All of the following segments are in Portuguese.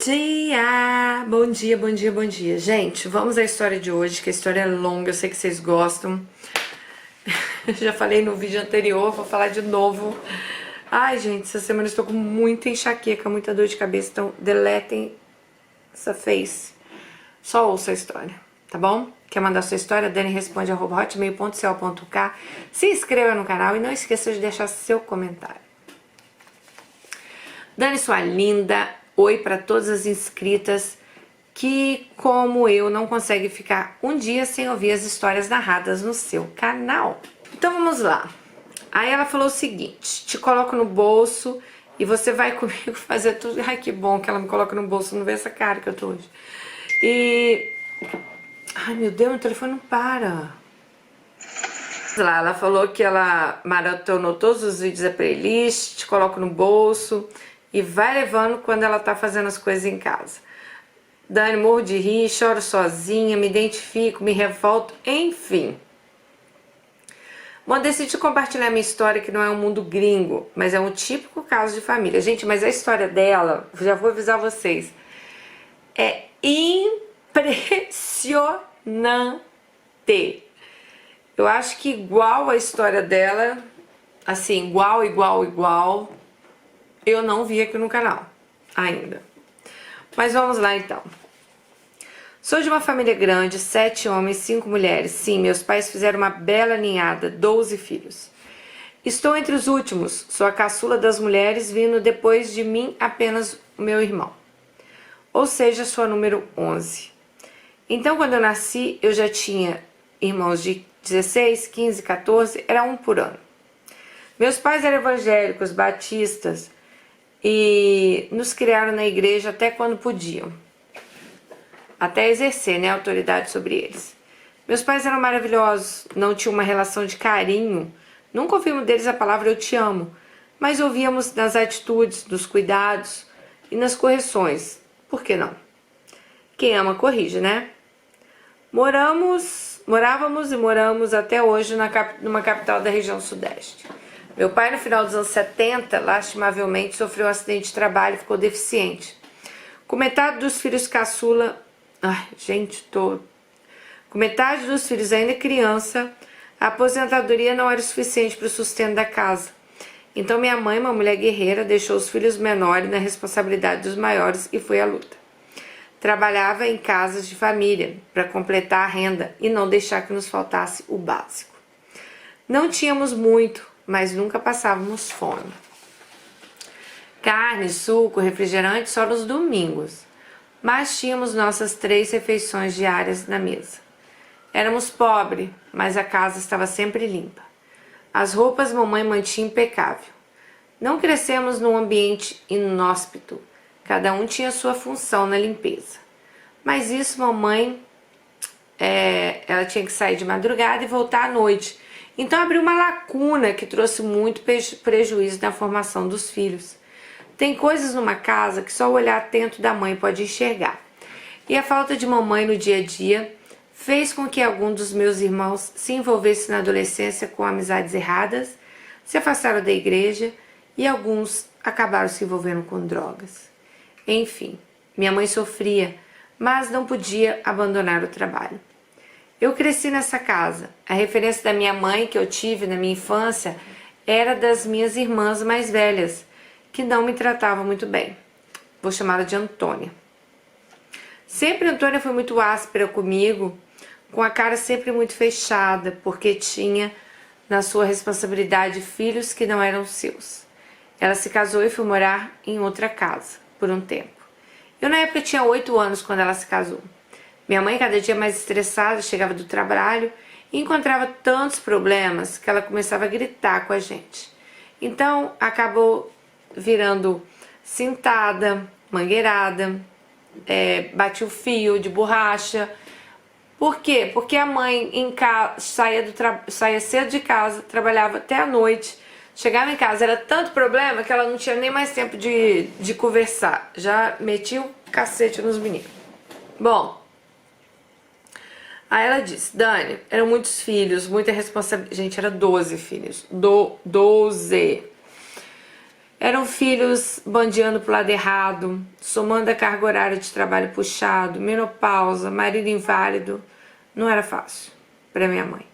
Dia! Bom dia, bom dia, bom dia. Gente, vamos à história de hoje, que a história é longa, eu sei que vocês gostam. Já falei no vídeo anterior, vou falar de novo. Ai, gente, essa semana eu estou com muita enxaqueca, muita dor de cabeça, então deletem essa face. Só ouça a história, tá bom? Quer mandar sua história? daniresponde@hotmail.co.k. Se inscreva no canal e não esqueça de deixar seu comentário. Dani, sua linda, oi para todas as inscritas que, como eu, não conseguem ficar um dia sem ouvir as histórias narradas no seu canal. Então vamos lá. Aí ela falou o seguinte: te coloco no bolso e você vai comigo fazer tudo. Ai, que bom que ela me coloca no bolso, não vê essa cara que eu tô hoje. Ai, meu Deus, meu telefone não para. Lá, ela falou que ela maratonou todos os vídeos da playlist, te coloco no bolso e vai levando quando ela tá fazendo as coisas em casa. Dani, morro de rir, choro sozinha, me identifico, me revolto, enfim. Bom, decidi compartilhar minha história, que não é um mundo gringo, mas é um típico caso de família. Gente, mas a história dela, já vou avisar vocês, é impressionante. Eu acho que igual a história dela, assim, igual, eu não vi aqui no canal ainda. Mas vamos lá então. Sou de uma família grande, 7 homens, 5 mulheres. Sim, meus pais fizeram uma bela ninhada, 12 filhos. Estou entre os últimos, sou a caçula das mulheres, vindo depois de mim apenas o meu irmão. Ou seja, sou a número 11. Então, quando eu nasci, eu já tinha irmãos de 16, 15, 14, era um por ano. Meus pais eram evangélicos, batistas, e nos criaram na igreja até quando podiam, até exercer, né, autoridade sobre eles. Meus pais eram maravilhosos, não tinham uma relação de carinho, nunca ouvimos deles a palavra eu te amo, mas ouvíamos nas atitudes, nos cuidados e nas correções. Por que não? Quem ama corrige, né? Morávamos e moramos até hoje numa capital da região sudeste. Meu pai, no final dos anos 70, lastimavelmente, sofreu um acidente de trabalho e ficou deficiente. Com metade dos filhos caçula... Com metade dos filhos ainda criança, a aposentadoria não era o suficiente para o sustento da casa. Então minha mãe, uma mulher guerreira, deixou os filhos menores na responsabilidade dos maiores e foi à luta. Trabalhava em casas de família para completar a renda e não deixar que nos faltasse o básico. Não tínhamos muito, mas nunca passávamos fome. Carne, suco, refrigerante só nos domingos, mas tínhamos nossas 3 refeições diárias na mesa. Éramos pobres, mas a casa estava sempre limpa. As roupas mamãe mantinha impecável. Não crescemos num ambiente inóspito. Cada um tinha sua função na limpeza. Mas isso, mamãe, ela tinha que sair de madrugada e voltar à noite. Então abriu uma lacuna que trouxe muito prejuízo na formação dos filhos. Tem coisas numa casa que só o olhar atento da mãe pode enxergar. E a falta de mamãe no dia a dia fez com que algum dos meus irmãos se envolvesse na adolescência com amizades erradas, se afastaram da igreja e alguns acabaram se envolvendo com drogas. Enfim, minha mãe sofria, mas não podia abandonar o trabalho. Eu cresci nessa casa. A referência da minha mãe que eu tive na minha infância era das minhas irmãs mais velhas, que não me tratavam muito bem. Vou chamá-la de Antônia. Sempre Antônia foi muito áspera comigo, com a cara sempre muito fechada, porque tinha na sua responsabilidade filhos que não eram seus. Ela se casou e foi morar em outra casa por um tempo. Eu na época tinha 8 anos quando ela se casou. Minha mãe cada dia mais estressada, chegava do trabalho e encontrava tantos problemas que ela começava a gritar com a gente. Então acabou virando cintada, mangueirada, batia o fio de borracha. Por quê? Porque a mãe saía cedo de casa, trabalhava até a noite, chegava em casa, era tanto problema que ela não tinha nem mais tempo de conversar. Já metia o cacete nos meninos. Bom, aí ela disse, Dani, eram muitos filhos, muita responsabilidade. Gente, era 12 filhos. 12. Eram filhos bandeando pro lado errado, somando a carga horária de trabalho puxado, menopausa, marido inválido. Não era fácil para minha mãe.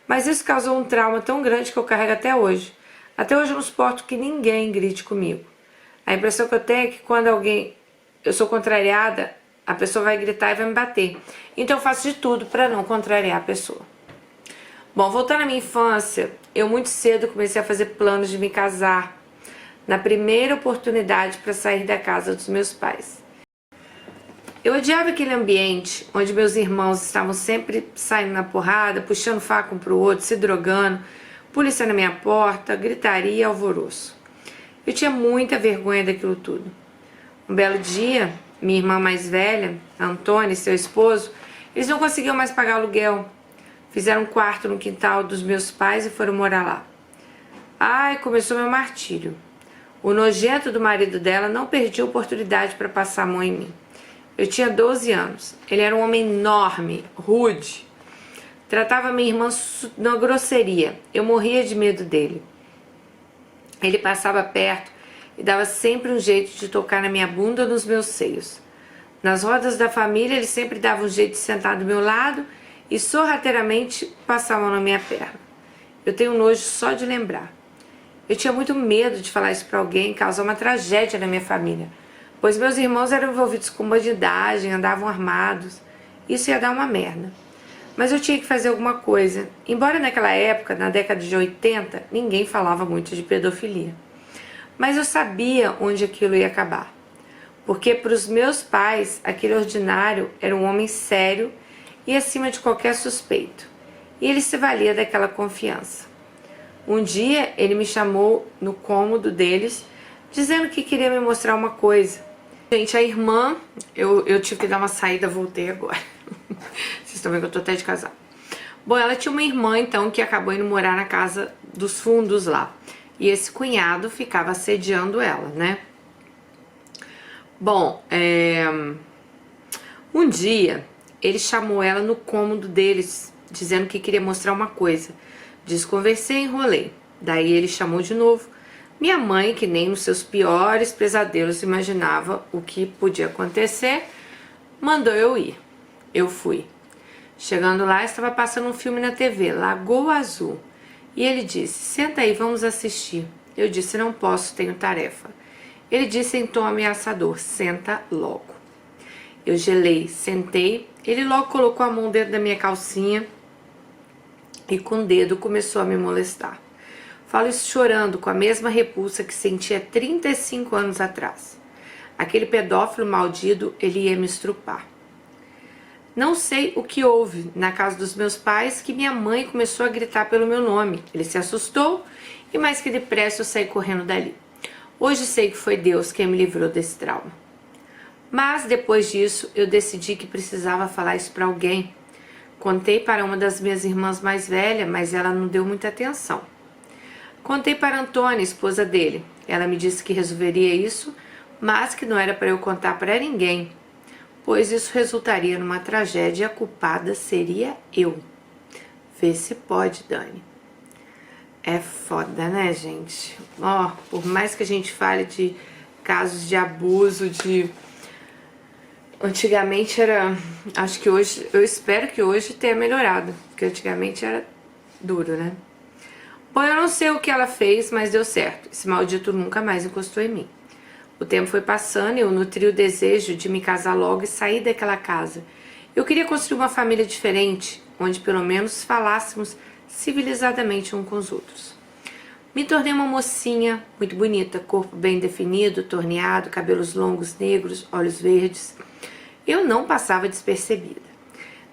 Mas isso causou um trauma tão grande que eu carrego até hoje. Até hoje eu não suporto que ninguém grite comigo. A impressão que eu tenho é que quando eu sou contrariada, a pessoa vai gritar e vai me bater. Então eu faço de tudo para não contrariar a pessoa. Bom, voltando à minha infância, eu muito cedo comecei a fazer planos de me casar na primeira oportunidade para sair da casa dos meus pais. Eu odiava aquele ambiente onde meus irmãos estavam sempre saindo na porrada, puxando faca um pro outro, se drogando, polícia na minha porta, gritaria e alvoroço. Eu tinha muita vergonha daquilo tudo. Um belo dia, minha irmã mais velha, a Antônia e seu esposo, eles não conseguiam mais pagar aluguel. Fizeram um quarto no quintal dos meus pais e foram morar lá. Ai, começou meu martírio. O nojento do marido dela não perdia a oportunidade para passar a mão em mim. Eu tinha 12 anos. Ele era um homem enorme, rude. Tratava minha irmã numa grosseria. Eu morria de medo dele. Ele passava perto e dava sempre um jeito de tocar na minha bunda ou nos meus seios. Nas rodas da família, ele sempre dava um jeito de sentar do meu lado e sorrateiramente passava a mão na minha perna. Eu tenho nojo só de lembrar. Eu tinha muito medo de falar isso para alguém, causar uma tragédia na minha família, pois meus irmãos eram envolvidos com bandidagem, andavam armados. Isso ia dar uma merda. Mas eu tinha que fazer alguma coisa. Embora naquela época, na década de 80, ninguém falava muito de pedofilia. Mas eu sabia onde aquilo ia acabar. Porque para os meus pais, aquele ordinário era um homem sério e acima de qualquer suspeito. E ele se valia daquela confiança. Um dia ele me chamou no cômodo deles, dizendo que queria me mostrar uma coisa. Gente, a irmã, eu tive que dar uma saída, voltei agora. Vocês estão vendo que eu tô até de casal. Bom, ela tinha uma irmã então que acabou indo morar na casa dos fundos lá. E esse cunhado ficava assediando ela, né? Bom, um dia ele chamou ela no cômodo deles, dizendo que queria mostrar uma coisa. Desconversei e enrolei. Daí ele chamou de novo. Minha mãe, que nem nos seus piores pesadelos imaginava o que podia acontecer, mandou eu ir. Eu fui. Chegando lá, estava passando um filme na TV, Lagoa Azul. E ele disse, senta aí, vamos assistir. Eu disse, não posso, tenho tarefa. Ele disse em tom ameaçador, senta logo. Eu gelei, sentei, ele logo colocou a mão dentro da minha calcinha e com o dedo começou a me molestar. Falo isso chorando, com a mesma repulsa que sentia 35 anos atrás. Aquele pedófilo maldito, ele ia me estrupar. Não sei o que houve na casa dos meus pais que minha mãe começou a gritar pelo meu nome. Ele se assustou e mais que depressa eu saí correndo dali. Hoje sei que foi Deus quem me livrou desse trauma. Mas depois disso eu decidi que precisava falar isso para alguém. Contei para uma das minhas irmãs mais velhas, mas ela não deu muita atenção. Contei para Antônia, esposa dele. Ela me disse que resolveria isso, mas que não era para eu contar para ninguém, pois isso resultaria numa tragédia e a culpada seria eu. Vê se pode, Dani. É foda, né, gente? Ó, por mais que a gente fale de casos de abuso, antigamente era... Acho que hoje... Eu espero que hoje tenha melhorado, porque antigamente era duro, né? Bom, eu não sei o que ela fez, mas deu certo. Esse maldito nunca mais encostou em mim. O tempo foi passando e eu nutri o desejo de me casar logo e sair daquela casa. Eu queria construir uma família diferente, onde pelo menos falássemos civilizadamente uns com os outros. Me tornei uma mocinha muito bonita, corpo bem definido, torneado, cabelos longos, negros, olhos verdes. Eu não passava despercebida.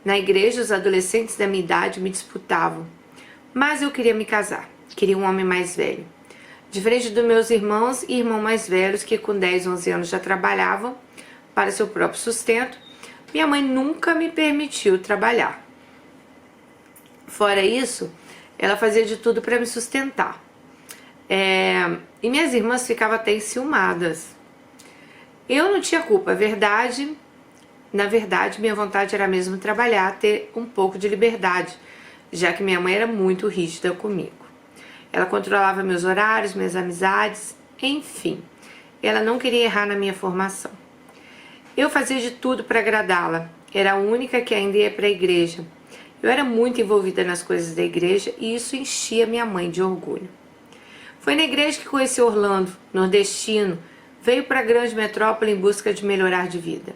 Na igreja, os adolescentes da minha idade me disputavam, mas eu queria me casar, queria um homem mais velho. Diferente dos meus irmãos e irmãos mais velhos que com 10, 11 anos já trabalhavam para seu próprio sustento, minha mãe nunca me permitiu trabalhar. Fora isso, ela fazia de tudo para me sustentar. E minhas irmãs ficavam até enciumadas. Eu não tinha culpa, na verdade, minha vontade era mesmo trabalhar, ter um pouco de liberdade, já que minha mãe era muito rígida comigo. Ela controlava meus horários, minhas amizades, Enfim, ela não queria errar na minha formação. Eu fazia de tudo para agradá-la. Era a única que ainda ia para a igreja. Eu era muito envolvida nas coisas da igreja e isso enchia minha mãe de orgulho. Foi na igreja que conheci Orlando, nordestino, veio para a grande metrópole em busca de melhorar de vida.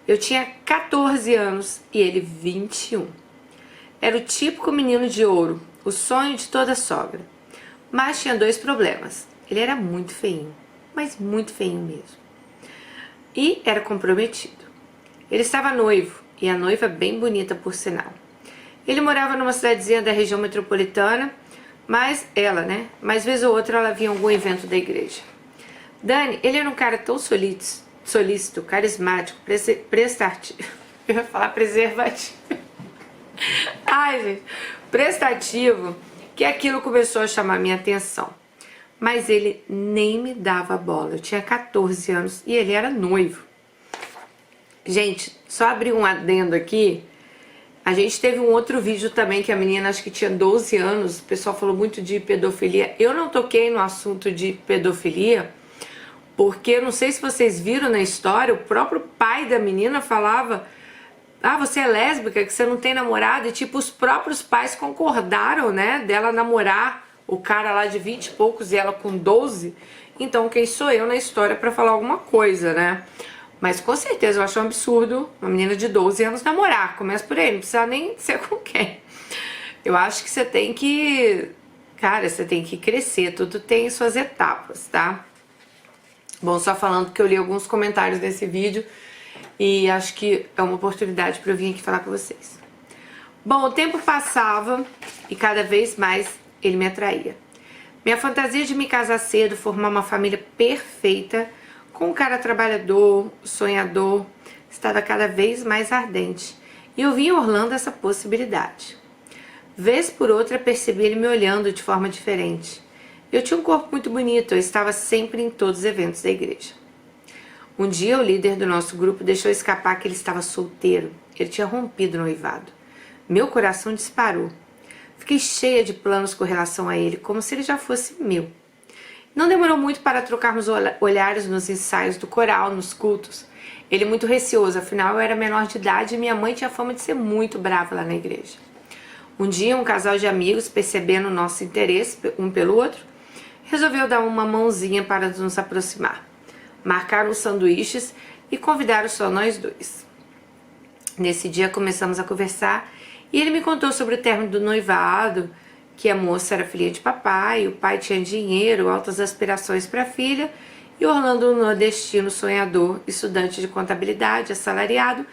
Eu tinha 14 anos e ele 21. Era o típico menino de ouro, o sonho de toda sogra. Mas tinha 2 problemas. Ele era muito feinho, mas muito feinho mesmo. E era comprometido. Ele estava noivo, e a noiva bem bonita por sinal. Ele morava numa cidadezinha da região metropolitana, mas mais vez ou outra ela vinha em algum evento da igreja. Dani, ele era um cara tão solícito, carismático, prestativo. Eu ia falar preservativo. Ai, gente, prestativo, que aquilo começou a chamar minha atenção. Mas ele nem me dava bola. Eu tinha 14 anos e ele era noivo. Gente, só abrir um adendo aqui. A gente teve um outro vídeo também que a menina acho que tinha 12 anos. O pessoal falou muito de pedofilia. Eu não toquei no assunto de pedofilia porque, não sei se vocês viram na história, o próprio pai da menina falava: ah, você é lésbica, que você não tem namorado. E tipo, os próprios pais concordaram, né, dela namorar o cara lá de 20 e poucos e ela com 12. Então quem sou eu na história pra falar alguma coisa, né? Mas com certeza eu acho um absurdo uma menina de 12 anos namorar. Começa por aí, não precisa nem ser com quem. Eu acho que você tem que... Cara, você tem que crescer, tudo tem suas etapas, tá? Bom, só falando que eu li alguns comentários desse vídeo e acho que é uma oportunidade pra eu vir aqui falar com vocês. Bom, o tempo passava e cada vez mais ele me atraía. Minha fantasia de me casar cedo, formar uma família perfeita, com um cara trabalhador, sonhador, estava cada vez mais ardente. E eu vi em Orlando essa possibilidade. Vez por outra percebi ele me olhando de forma diferente. Eu tinha um corpo muito bonito, eu estava sempre em todos os eventos da igreja. Um dia o líder do nosso grupo deixou escapar que ele estava solteiro. Ele tinha rompido o noivado. Meu coração disparou. Fiquei cheia de planos com relação a ele, como se ele já fosse meu. Não demorou muito para trocarmos olhares nos ensaios do coral, nos cultos. Ele muito receoso, afinal eu era menor de idade e minha mãe tinha fama de ser muito brava lá na igreja. Um dia um casal de amigos, percebendo o nosso interesse um pelo outro, resolveu dar uma mãozinha para nos aproximar. Marcaram os sanduíches e convidaram só nós 2. Nesse dia começamos a conversar e ele me contou sobre o término do noivado, que a moça era filha de papai, o pai tinha dinheiro, altas aspirações para a filha, e Orlando, um nordestino sonhador, estudante de contabilidade, assalariado,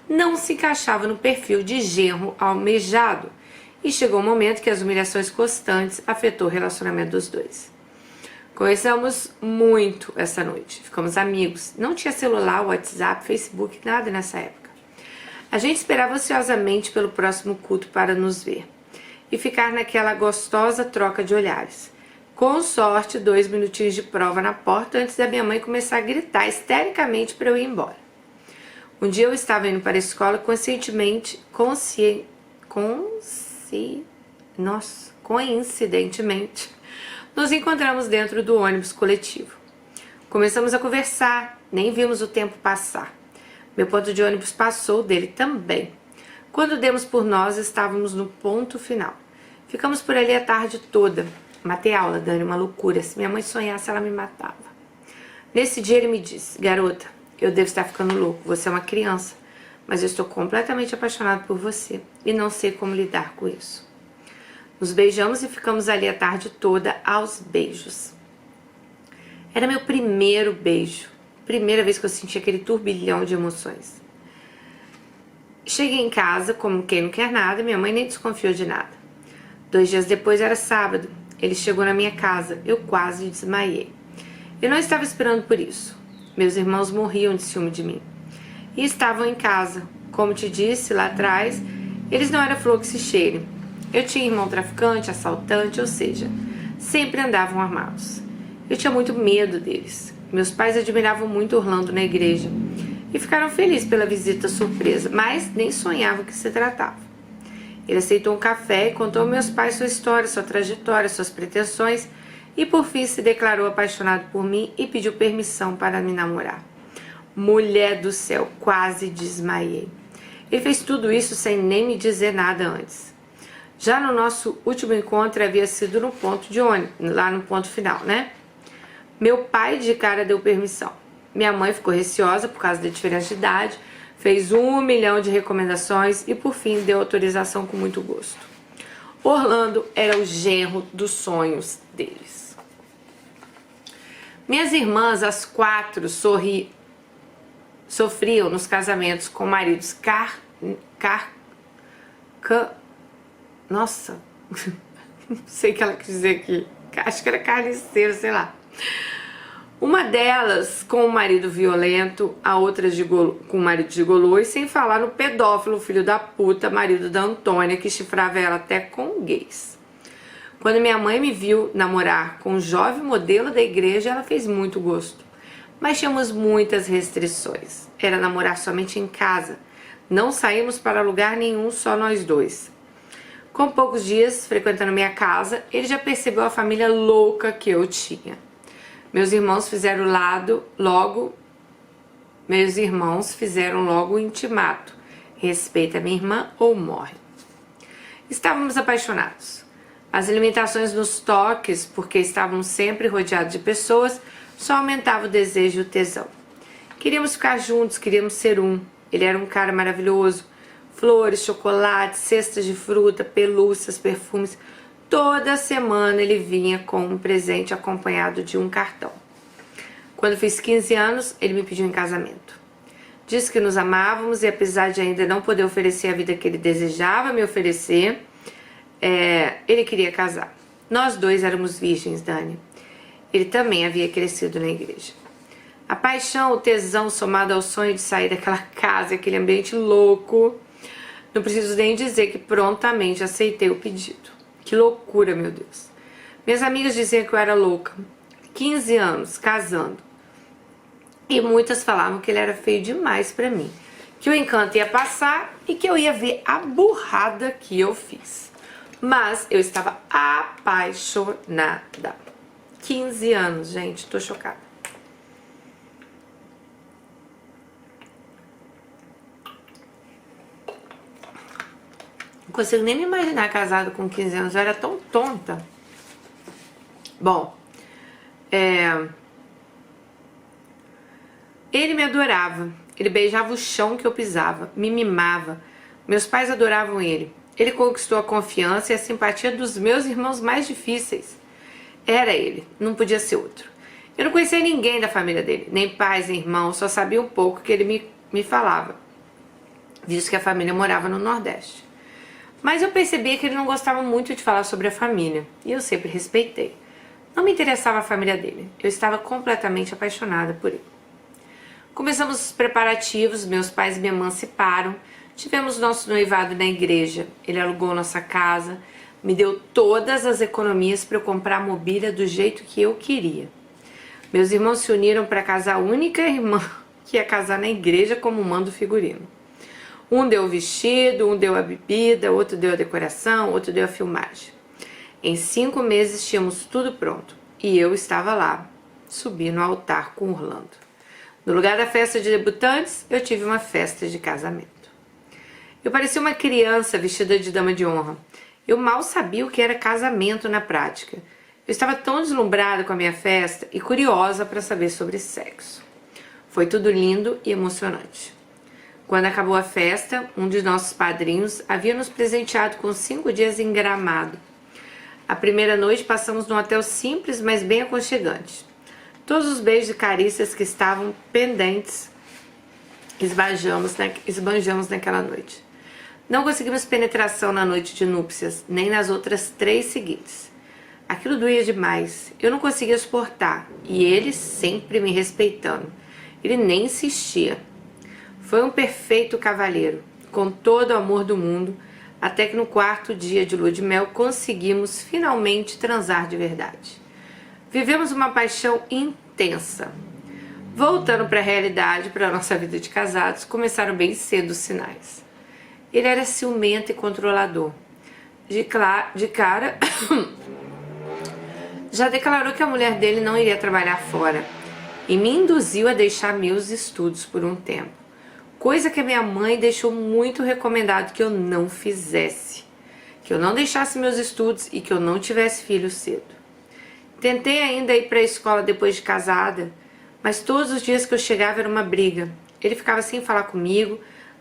não se encaixava no perfil de genro almejado, e chegou um momento que as humilhações constantes afetou o relacionamento dos 2. Conversamos muito essa noite, ficamos amigos, não tinha celular, WhatsApp, Facebook, nada nessa época. A gente esperava ansiosamente pelo próximo culto para nos ver e ficar naquela gostosa troca de olhares. Com sorte, 2 minutinhos de prova na porta antes da minha mãe começar a gritar histericamente para eu ir embora. Um dia eu estava indo para a escola coincidentemente, nos encontramos dentro do ônibus coletivo. Começamos a conversar, nem vimos o tempo passar. Meu ponto de ônibus passou, dele também. Quando demos por nós, estávamos no ponto final. Ficamos por ali a tarde toda. Matei aula, Dani, uma loucura. Se minha mãe sonhasse, ela me matava. Nesse dia ele me disse: garota, eu devo estar ficando louco, você é uma criança, mas eu estou completamente apaixonado por você e não sei como lidar com isso. Nos beijamos e ficamos ali a tarde toda aos beijos. Era meu primeiro beijo. Primeira vez que eu senti aquele turbilhão de emoções. Cheguei em casa, como quem não quer nada, minha mãe nem desconfiou de nada. 2 dias depois era sábado, ele chegou na minha casa, eu quase desmaiei. Eu não estava esperando por isso. Meus irmãos morriam de ciúme de mim. E estavam em casa. Como te disse lá atrás, eles não eram flor que se cheire. Eu tinha irmão traficante, assaltante, ou seja, sempre andavam armados. Eu tinha muito medo deles. Meus pais admiravam muito Orlando na igreja e ficaram felizes pela visita surpresa, mas nem sonhavam que se tratava. Ele aceitou um café e contou aos meus pais sua história, sua trajetória, suas pretensões e por fim se declarou apaixonado por mim e pediu permissão para me namorar. Mulher do céu, quase desmaiei. Ele fez tudo isso sem nem me dizer nada antes. Já no nosso último encontro havia sido no ponto de ônibus, lá no ponto final, né? Meu pai de cara deu permissão. Minha mãe ficou receosa por causa da diferença de idade, fez 1 milhão de recomendações e por fim deu autorização com muito gosto. Orlando era o genro dos sonhos deles. Minhas irmãs, as 4, sofriam nos casamentos com maridos nossa, não sei o que ela quis dizer aqui, acho que era carniceiro, sei lá. Uma delas com um marido violento, a outra com um marido gigolô, e sem falar no pedófilo, filho da puta, marido da Antônia, que chifrava ela até com gays. Quando minha mãe me viu namorar com um jovem modelo da igreja, ela fez muito gosto. Mas tínhamos muitas restrições. Era namorar somente em casa. Não saímos para lugar nenhum, só nós dois. Com poucos dias frequentando minha casa, ele já percebeu a família louca que eu tinha. Meus irmãos fizeram logo o intimato. Respeita minha irmã ou morre. Estávamos apaixonados. As limitações nos toques, porque estávamos sempre rodeados de pessoas, só aumentava o desejo e o tesão. Queríamos ficar juntos, queríamos ser um. Ele era um cara maravilhoso. Flores, chocolate, cestas de fruta, pelúcias, perfumes. Toda semana ele vinha com um presente acompanhado de um cartão. Quando fiz 15 anos, ele me pediu em casamento. Disse que nos amávamos e apesar de ainda não poder oferecer a vida que ele desejava me oferecer, ele queria casar. Nós dois éramos virgens, Dani. Ele também havia crescido na igreja. A paixão, o tesão somado ao sonho de sair daquela casa, aquele ambiente louco, não preciso nem dizer que prontamente aceitei o pedido. Que loucura, meu Deus. Minhas amigas diziam que eu era louca. 15 anos, casando. E muitas falavam que ele era feio demais pra mim. Que o encanto ia passar e que eu ia ver a burrada que eu fiz. Mas eu estava apaixonada. 15 anos, gente, tô chocada. Não consigo nem me imaginar casada com 15 anos, eu era tão tonta. Bom, ele me adorava, ele beijava o chão que eu pisava, me mimava. Meus pais adoravam ele. Ele conquistou a confiança e a simpatia dos meus irmãos mais difíceis. Era ele, não podia ser outro. Eu não conhecia ninguém da família dele, nem pais, nem irmãos, só sabia um pouco que ele me falava, visto que a família morava no Nordeste. Mas eu percebia que ele não gostava muito de falar sobre a família, e eu sempre respeitei. Não me interessava a família dele, eu estava completamente apaixonada por ele. Começamos os preparativos, meus pais me emanciparam, tivemos nosso noivado na igreja, ele alugou nossa casa, me deu todas as economias para eu comprar mobília do jeito que eu queria. Meus irmãos se uniram para casar a única irmã que ia casar na igreja como manda o figurino. Um deu o vestido, um deu a bebida, outro deu a decoração, outro deu a filmagem. Em 5 meses tínhamos tudo pronto e eu estava lá, subi no altar com Orlando. No lugar da festa de debutantes, eu tive uma festa de casamento. Eu parecia uma criança vestida de dama de honra. Eu mal sabia o que era casamento na prática. Eu estava tão deslumbrada com a minha festa e curiosa para saber sobre sexo. Foi tudo lindo e emocionante. Quando acabou a festa, um de nossos padrinhos havia nos presenteado com 5 dias em Gramado. A primeira noite passamos num hotel simples, mas bem aconchegante. Todos os beijos e carícias que estavam pendentes esbanjamos naquela noite. Não conseguimos penetração na noite de núpcias, nem nas outras 3 seguintes. Aquilo doía demais, eu não conseguia suportar, e ele sempre me respeitando. Ele nem insistia. Foi um perfeito cavalheiro, com todo o amor do mundo, até que no 4º dia de lua de mel conseguimos finalmente transar de verdade. Vivemos uma paixão intensa. Voltando para a realidade, para a nossa vida de casados, começaram bem cedo os sinais. Ele era ciumento e controlador. De cara, Já declarou que a mulher dele não iria trabalhar fora e me induziu a deixar meus estudos por um tempo, coisa que a minha mãe deixou muito recomendado que eu não fizesse, que eu não deixasse meus estudos e que eu não tivesse filho cedo. Tentei ainda ir para a escola depois de casada, mas todos os dias que eu chegava era uma briga. Ele ficava sem falar comigo,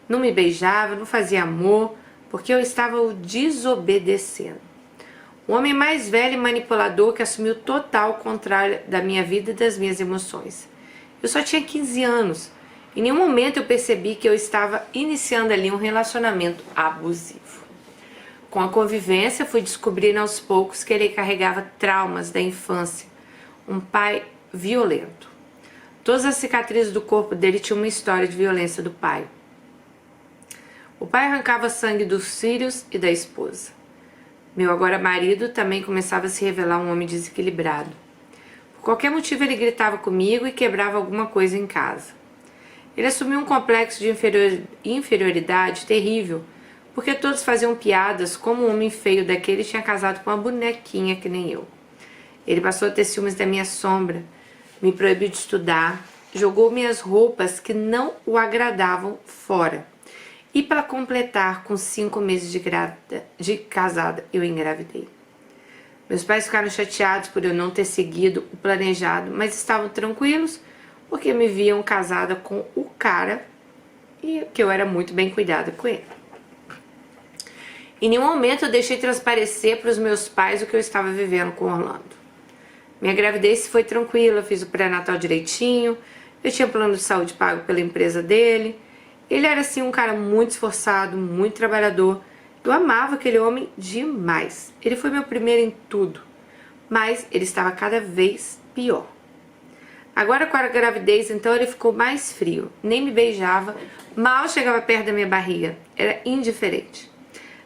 não me beijava, não fazia amor, porque eu estava o desobedecendo. O homem mais velho e manipulador que assumiu total controle da minha vida e das minhas emoções. Eu só tinha 15 anos. Em nenhum momento eu percebi que eu estava iniciando ali um relacionamento abusivo. Com a convivência, fui descobrindo aos poucos que ele carregava traumas da infância. Um pai violento. Todas as cicatrizes do corpo dele tinham uma história de violência do pai. O pai arrancava sangue dos filhos e da esposa. Meu agora marido também começava a se revelar um homem desequilibrado. Por qualquer motivo ele gritava comigo e quebrava alguma coisa em casa. Ele assumiu um complexo de inferioridade terrível, porque todos faziam piadas como um homem feio daquele tinha casado com uma bonequinha que nem eu. Ele passou a ter ciúmes da minha sombra, me proibiu de estudar, jogou minhas roupas que não o agradavam fora. E para completar, com 5 meses de casada, eu engravidei. Meus pais ficaram chateados por eu não ter seguido o planejado, mas estavam tranquilos porque me viam casada com o cara e que eu era muito bem cuidada com ele. Em nenhum momento eu deixei transparecer para os meus pais o que eu estava vivendo com Orlando. Minha gravidez foi tranquila, fiz o pré-natal direitinho, eu tinha plano de saúde pago pela empresa dele. Ele era assim um cara muito esforçado, muito trabalhador. Eu amava aquele homem demais. Ele foi meu primeiro em tudo, mas ele estava cada vez pior. Agora com a gravidez, então, ele ficou mais frio, nem me beijava, mal chegava perto da minha barriga, era indiferente.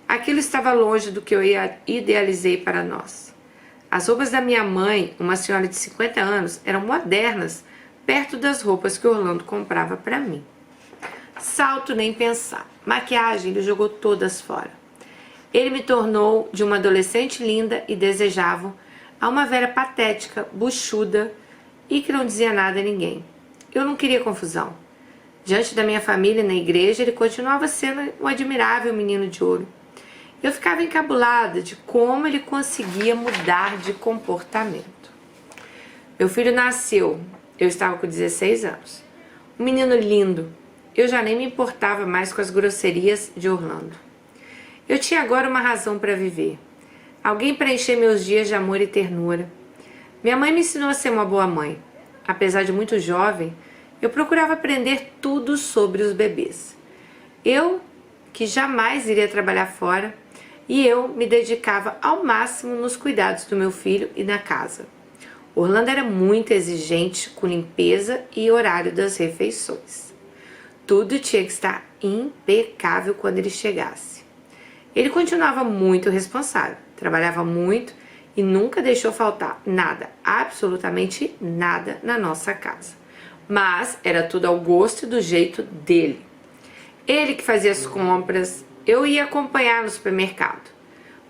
Aquilo estava longe do que eu idealizei para nós. As roupas da minha mãe, uma senhora de 50 anos, eram modernas perto das roupas que Orlando comprava para mim. Salto nem pensar. Maquiagem ele jogou todas fora. Ele me tornou de uma adolescente linda e desejável a uma velha patética, buchuda e que não dizia nada a ninguém. Eu não queria confusão. Diante da minha família e na igreja, ele continuava sendo um admirável menino de ouro. Eu ficava encabulada de como ele conseguia mudar de comportamento. Meu filho nasceu, eu estava com 16 anos. Um menino lindo. Eu já nem me importava mais com as grosserias de Orlando. Eu tinha agora uma razão para viver. Alguém para encher meus dias de amor e ternura. Minha mãe me ensinou a ser uma boa mãe. Apesar de muito jovem, eu procurava aprender tudo sobre os bebês. Eu, que jamais iria trabalhar fora, e eu me dedicava ao máximo nos cuidados do meu filho e na casa. Orlando era muito exigente com limpeza e horário das refeições. Tudo tinha que estar impecável quando ele chegasse. Ele continuava muito responsável, trabalhava muito e nunca deixou faltar nada, absolutamente nada na nossa casa. Mas era tudo ao gosto e do jeito dele. Ele que fazia as compras, eu ia acompanhar no supermercado.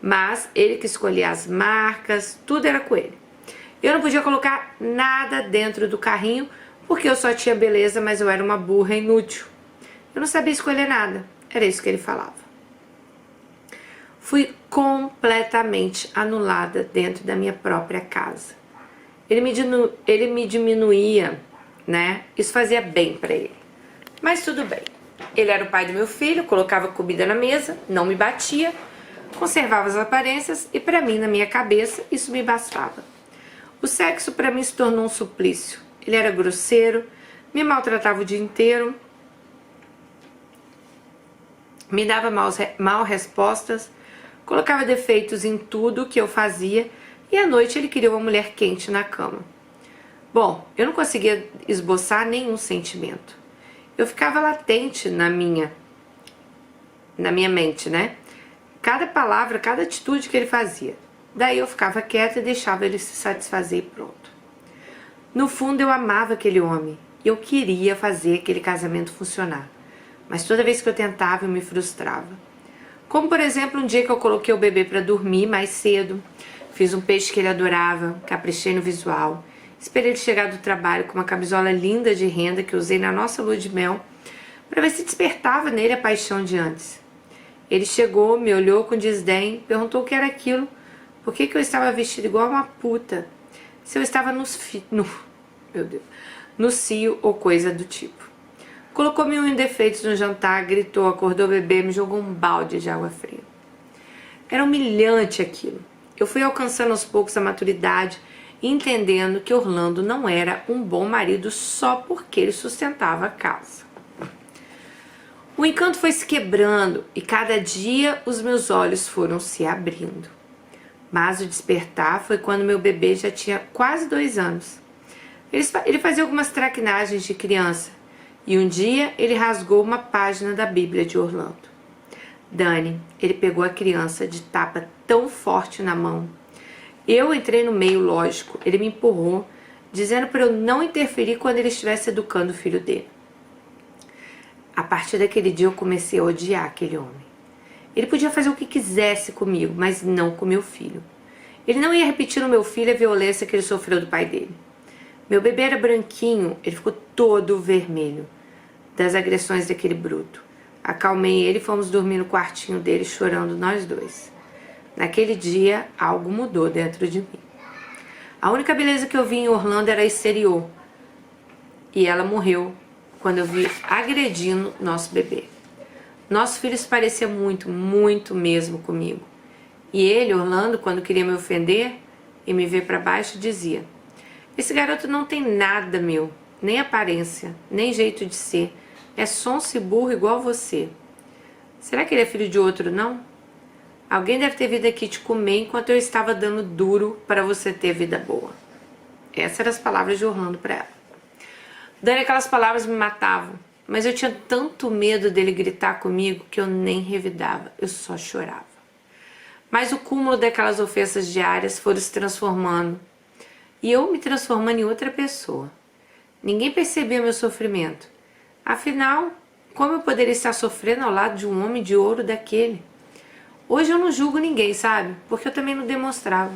Mas ele que escolhia as marcas, tudo era com ele. Eu não podia colocar nada dentro do carrinho porque eu só tinha beleza, mas eu era uma burra inútil. Eu não sabia escolher nada, era isso que ele falava. Fui completamente anulada dentro da minha própria casa. Ele me diminuía, né? Isso fazia bem pra ele. Mas tudo bem. Ele era o pai do meu filho, colocava comida na mesa, não me batia, conservava as aparências e pra mim, na minha cabeça, isso me bastava. O sexo pra mim se tornou um suplício. Ele era grosseiro, me maltratava o dia inteiro, me dava mal respostas, colocava defeitos em tudo que eu fazia e à noite ele queria uma mulher quente na cama. Bom, eu não conseguia esboçar nenhum sentimento. Eu ficava latente na minha mente, né? Cada palavra, cada atitude que ele fazia. Daí eu ficava quieta e deixava ele se satisfazer e pronto. No fundo eu amava aquele homem. Eu queria fazer aquele casamento funcionar. Mas toda vez que eu tentava eu me frustrava. Como por exemplo um dia que eu coloquei o bebê para dormir mais cedo. Fiz um peixe que ele adorava, caprichei no visual. Esperei ele chegar do trabalho com uma camisola linda de renda que usei na nossa lua de mel para ver se despertava nele a paixão de antes. Ele chegou, me olhou com desdém, perguntou o que era aquilo, por que eu estava vestida igual uma puta, se eu estava no cio ou coisa do tipo. Colocou mil defeitos no jantar, gritou, acordou o bebê, me jogou um balde de água fria. Era humilhante aquilo. Eu fui alcançando aos poucos a maturidade, entendendo que Orlando não era um bom marido só porque ele sustentava a casa. O encanto foi se quebrando e cada dia os meus olhos foram se abrindo. Mas o despertar foi quando meu bebê já tinha quase 2 anos. Ele fazia algumas traquinagens de criança e um dia ele rasgou uma página da Bíblia de Orlando. Dani, ele pegou a criança de tapa tão forte na mão. Eu entrei no meio, lógico, ele me empurrou, dizendo para eu não interferir quando ele estivesse educando o filho dele. A partir daquele dia eu comecei a odiar aquele homem. Ele podia fazer o que quisesse comigo, mas não com meu filho. Ele não ia repetir no meu filho a violência que ele sofreu do pai dele. Meu bebê era branquinho, ele ficou todo vermelho das agressões daquele bruto. Acalmei ele e fomos dormir no quartinho dele chorando nós dois. Naquele dia, algo mudou dentro de mim. A única beleza que eu vi em Orlando era a exterior. E ela morreu quando eu vi agredindo nosso bebê. Nosso filho se parecia muito, muito mesmo comigo. E ele, Orlando, quando queria me ofender e me ver para baixo, dizia: esse garoto não tem nada meu, nem aparência, nem jeito de ser. É sonso e burro igual você. Será que ele é filho de outro, não? Alguém deve ter vindo aqui te comer enquanto eu estava dando duro para você ter vida boa. Essas eram as palavras de Orlando para ela. Dani, aquelas palavras me matavam, mas eu tinha tanto medo dele gritar comigo que eu nem revidava, eu só chorava. Mas o cúmulo daquelas ofensas diárias foram se transformando e eu me transformando em outra pessoa. Ninguém percebia meu sofrimento. Afinal, como eu poderia estar sofrendo ao lado de um homem de ouro daquele? Hoje eu não julgo ninguém, sabe? Porque eu também não demonstrava.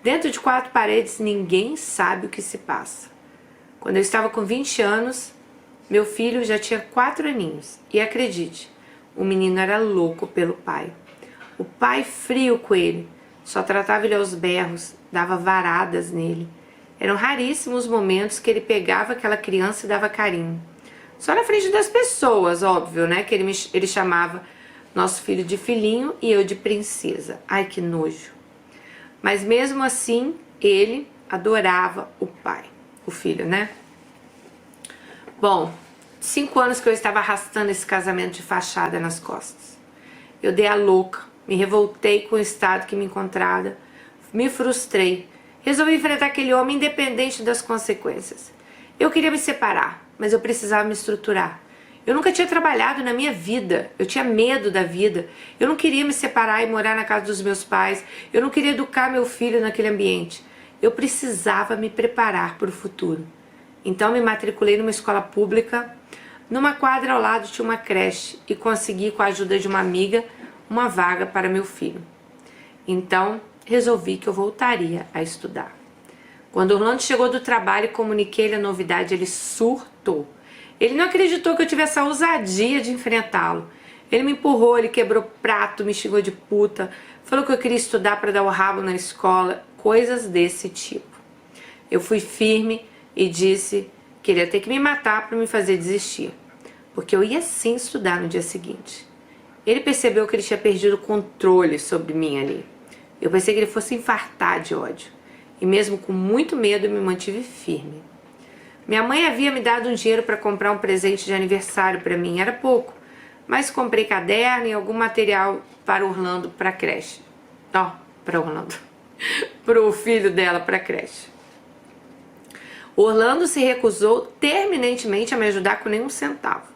Dentro de 4 paredes, ninguém sabe o que se passa. Quando eu estava com 20 anos, meu filho já tinha 4 aninhos. E acredite, o menino era louco pelo pai. O pai frio com ele, só tratava ele aos berros, dava varadas nele. Eram raríssimos os momentos que ele pegava aquela criança e dava carinho. Só na frente das pessoas, óbvio, né? Que ele chamava nosso filho de filhinho e eu de princesa. Ai, que nojo. Mas mesmo assim, ele adorava o pai. O filho, né? Bom, 5 anos que eu estava arrastando esse casamento de fachada nas costas. Eu dei a louca, me revoltei com o estado que me encontrava, me frustrei. Resolvi enfrentar aquele homem independente das consequências. Eu queria me separar, mas eu precisava me estruturar. Eu nunca tinha trabalhado na minha vida, eu tinha medo da vida. Eu não queria me separar e morar na casa dos meus pais. Eu não queria educar meu filho naquele ambiente. Eu precisava me preparar para o futuro. Então me matriculei numa escola pública. Numa quadra ao lado tinha uma creche e consegui, com a ajuda de uma amiga, uma vaga para meu filho. Então resolvi que eu voltaria a estudar. Quando Orlando chegou do trabalho e comuniquei-lhe a novidade, ele surtou. Ele não acreditou que eu tivesse a ousadia de enfrentá-lo. Ele me empurrou, ele quebrou prato, me xingou de puta, falou que eu queria estudar para dar o rabo na escola, coisas desse tipo. Eu fui firme e disse que ele ia ter que me matar para me fazer desistir, porque eu ia sim estudar no dia seguinte. Ele percebeu que ele tinha perdido o controle sobre mim ali. Eu pensei que ele fosse infartar de ódio, e mesmo com muito medo eu me mantive firme. Minha mãe havia me dado um dinheiro para comprar um presente de aniversário para mim, era pouco, mas comprei caderno e algum material para Orlando para a creche. Para Orlando. Para o filho dela para a creche. Orlando se recusou terminantemente a me ajudar com nenhum centavo.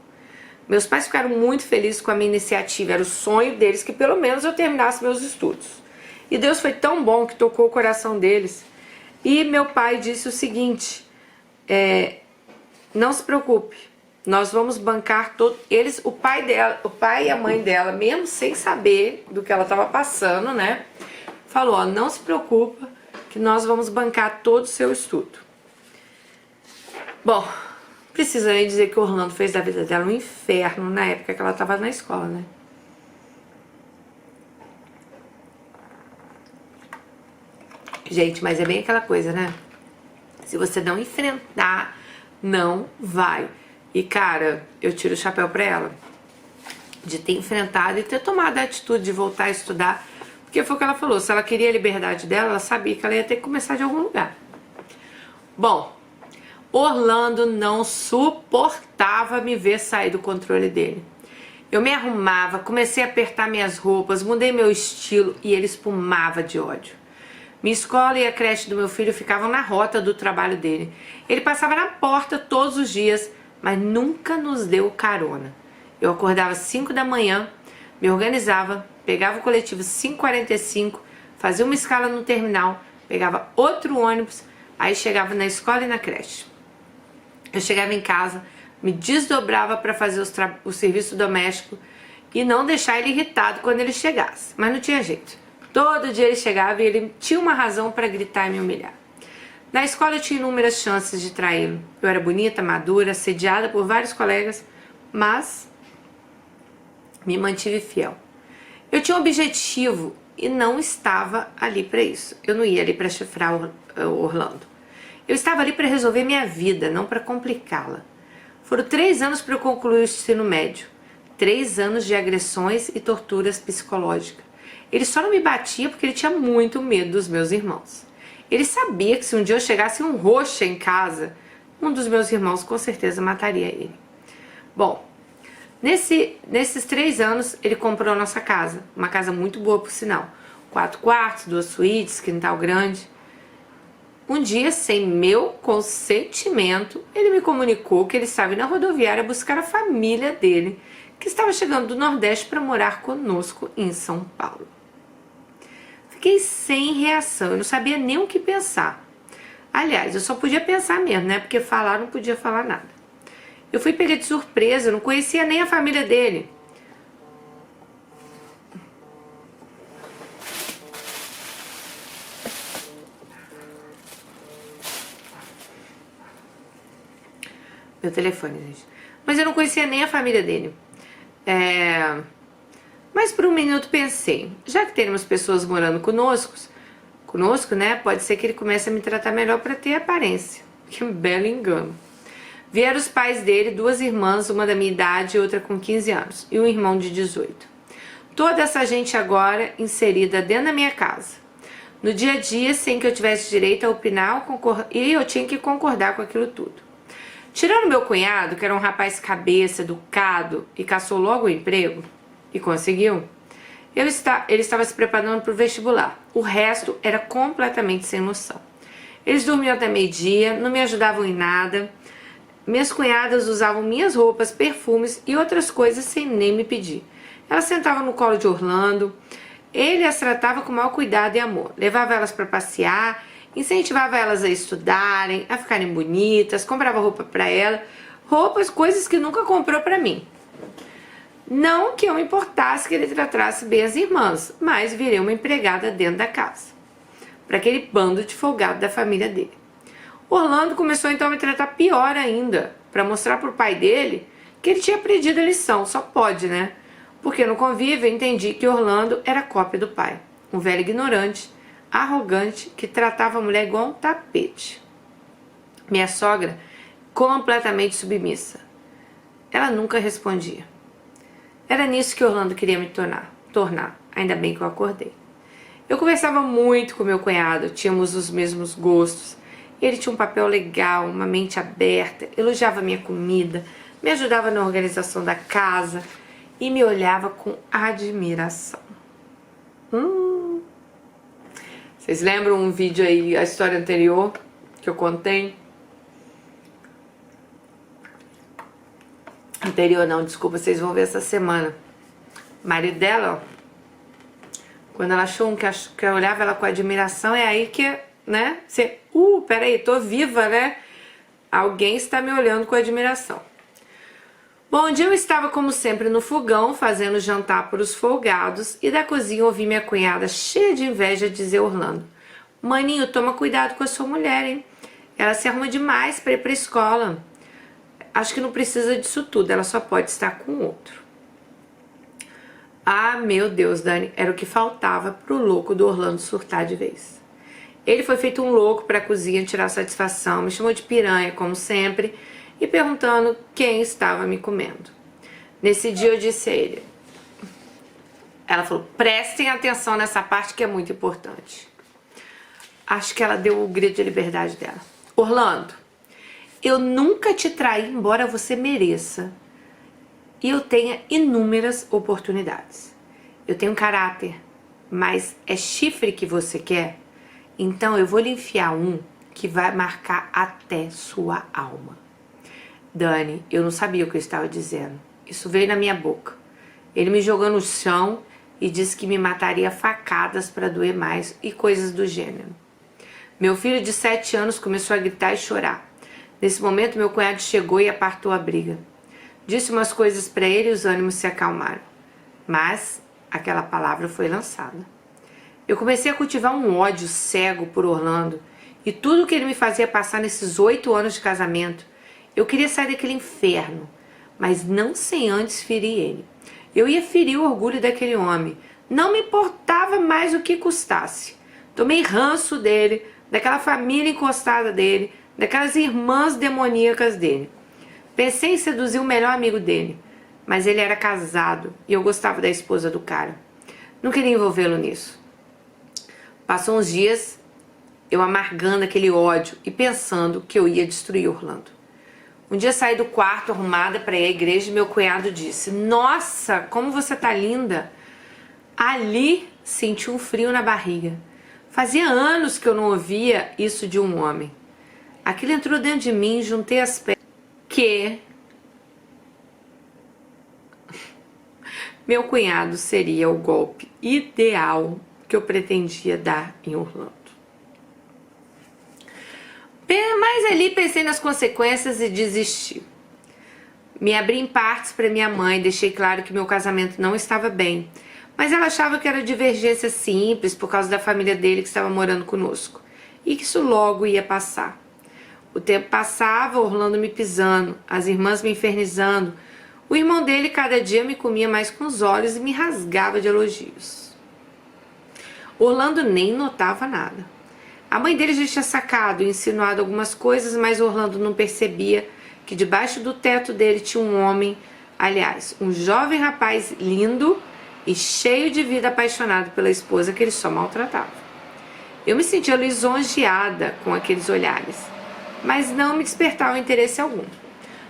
Meus pais ficaram muito felizes com a minha iniciativa, era o sonho deles que pelo menos eu terminasse meus estudos. E Deus foi tão bom que tocou o coração deles. E meu pai disse o seguinte: não se preocupe, nós vamos bancar todos eles, o pai e a mãe dela, mesmo sem saber do que ela estava passando, né? falou, ó, não se preocupa que nós vamos bancar todo o seu estudo. Bom, precisa nem dizer que o Orlando fez da vida dela um inferno na época que ela estava na escola, né? Gente, mas é bem aquela coisa, né? Se você não enfrentar, não vai. E, cara, eu tiro o chapéu pra ela de ter enfrentado e ter tomado a atitude de voltar a estudar. Porque foi o que ela falou, se ela queria a liberdade dela, ela sabia que ela ia ter que começar de algum lugar. Bom, Orlando não suportava me ver sair do controle dele. Eu me arrumava, comecei a apertar minhas roupas, mudei meu estilo e ele espumava de ódio. Minha escola e a creche do meu filho ficavam na rota do trabalho dele. Ele passava na porta todos os dias, mas nunca nos deu carona. Eu acordava às 5 da manhã, me organizava, pegava o coletivo 5h45, fazia uma escala no terminal, pegava outro ônibus, aí chegava na escola e na creche. Eu chegava em casa, me desdobrava para fazer o serviço doméstico e não deixar ele irritado quando ele chegasse, mas não tinha jeito. Todo dia ele chegava e ele tinha uma razão para gritar e me humilhar. Na escola eu tinha inúmeras chances de traí-lo. Eu era bonita, madura, assediada por vários colegas, mas me mantive fiel. Eu tinha um objetivo e não estava ali para isso. Eu não ia ali para chifrar o Orlando. Eu estava ali para resolver minha vida, não para complicá-la. Foram 3 anos para eu concluir o ensino médio. 3 anos de agressões e torturas psicológicas. Ele só não me batia porque ele tinha muito medo dos meus irmãos. Ele sabia que se um dia eu chegasse um roxa em casa, um dos meus irmãos com certeza mataria ele. Bom, nesses 3 anos ele comprou a nossa casa, uma casa muito boa por sinal. 4 quartos, 2 suítes, quintal grande. Um dia, sem meu consentimento, ele me comunicou que ele estava indo na rodoviária buscar a família dele, que estava chegando do Nordeste para morar conosco em São Paulo. Fiquei sem reação, eu não sabia nem o que pensar. Aliás, eu só podia pensar mesmo, né? Porque falar não podia falar nada. Eu fui pega de surpresa, eu não conhecia nem a família dele. Meu telefone, gente. Mas eu não conhecia nem a família dele. Mas por um minuto pensei, já que temos pessoas morando conosco, né? Pode ser que ele comece a me tratar melhor para ter aparência. Que belo engano. Vieram os pais dele, 2 irmãs, uma da minha idade e outra com 15 anos, e um irmão de 18. Toda essa gente agora inserida dentro da minha casa. No dia a dia, sem que eu tivesse direito a opinar e eu tinha que concordar com aquilo tudo. Tirando meu cunhado, que era um rapaz cabeça, educado e caçou logo o emprego, e conseguiu, ele estava se preparando para o vestibular. O resto era completamente sem noção. Eles dormiam até meio-dia, não me ajudavam em nada. Minhas cunhadas usavam minhas roupas, perfumes e outras coisas sem nem me pedir. Elas sentavam no colo de Orlando, ele as tratava com maior cuidado e amor. Levava elas para passear, incentivava elas a estudarem, a ficarem bonitas, comprava roupa para ela, coisas que nunca comprou para mim. Não que eu me importasse que ele tratasse bem as irmãs, mas virei uma empregada dentro da casa, para aquele bando de folgado da família dele. Orlando começou então a me tratar pior ainda, para mostrar pro pai dele que ele tinha aprendido a lição, só pode, né? Porque no convívio eu entendi que Orlando era cópia do pai, um velho ignorante, arrogante, que tratava a mulher igual um tapete. Minha sogra, completamente submissa. Ela nunca respondia. Era nisso que Orlando queria me tornar. Ainda bem que eu acordei. Eu conversava muito com meu cunhado, tínhamos os mesmos gostos. Ele tinha um papel legal, uma mente aberta, elogiava minha comida, me ajudava na organização da casa e me olhava com admiração. Vocês lembram um vídeo aí, a história anterior que eu contei? Anterior não, desculpa, vocês vão ver essa semana. O marido dela, ó, quando ela achou que eu olhava ela com admiração, é aí que, né, você, peraí, tô viva, né? Alguém está me olhando com admiração. Bom, um dia eu estava como sempre no fogão, fazendo jantar para os folgados, e da cozinha ouvi minha cunhada cheia de inveja dizer a Orlando: Maninho, toma cuidado com a sua mulher, hein? Ela se arruma demais para ir para a escola. Acho que não precisa disso tudo, ela só pode estar com outro. Ah, meu Deus, Dani, era o que faltava pro louco do Orlando surtar de vez. Ele foi feito um louco para a cozinha tirar satisfação, me chamou de piranha, como sempre, e perguntando quem estava me comendo. Nesse dia eu disse a ele. Ela falou, prestem atenção nessa parte que é muito importante. Acho que ela deu o grito de liberdade dela. Orlando, eu nunca te traí, embora você mereça. E eu tenha inúmeras oportunidades. Eu tenho caráter, mas é chifre que você quer? Então eu vou lhe enfiar um que vai marcar até sua alma. Dani, eu não sabia o que eu estava dizendo. Isso veio na minha boca. Ele me jogou no chão e disse que me mataria a facadas para doer mais e coisas do gênero. Meu filho de 7 anos começou a gritar e chorar. Nesse momento, meu cunhado chegou e apartou a briga. Disse umas coisas para ele e os ânimos se acalmaram. Mas aquela palavra foi lançada. Eu comecei a cultivar um ódio cego por Orlando e tudo que ele me fazia passar nesses 8 anos de casamento. Eu queria sair daquele inferno, mas não sem antes ferir ele. Eu ia ferir o orgulho daquele homem. Não me importava mais o que custasse. Tomei ranço dele, daquela família encostada dele, daquelas irmãs demoníacas dele. Pensei em seduzir o melhor amigo dele, mas ele era casado e eu gostava da esposa do cara. Não queria envolvê-lo nisso. Passou uns dias, eu amargando aquele ódio e pensando que eu ia destruir Orlando. Um dia saí do quarto arrumada para ir à igreja e meu cunhado disse, nossa, como você tá linda. Ali senti um frio na barriga. Fazia anos que eu não ouvia isso de um homem. Aquilo entrou dentro de mim, juntei as pernas. Que meu cunhado seria o golpe ideal que eu pretendia dar em Orlando. Mas ali pensei nas consequências e desisti. Me abri em partes para minha mãe, deixei claro que meu casamento não estava bem, mas ela achava que era divergência simples por causa da família dele que estava morando conosco e que isso logo ia passar. O tempo passava, Orlando me pisando, as irmãs me infernizando, o irmão dele cada dia me comia mais com os olhos e me rasgava de elogios. Orlando nem notava nada. A mãe dele já tinha sacado e insinuado algumas coisas, mas Orlando não percebia que debaixo do teto dele tinha um homem, aliás, um jovem rapaz lindo e cheio de vida, apaixonado pela esposa que ele só maltratava. Eu me sentia lisonjeada com aqueles olhares, mas não me despertava interesse algum.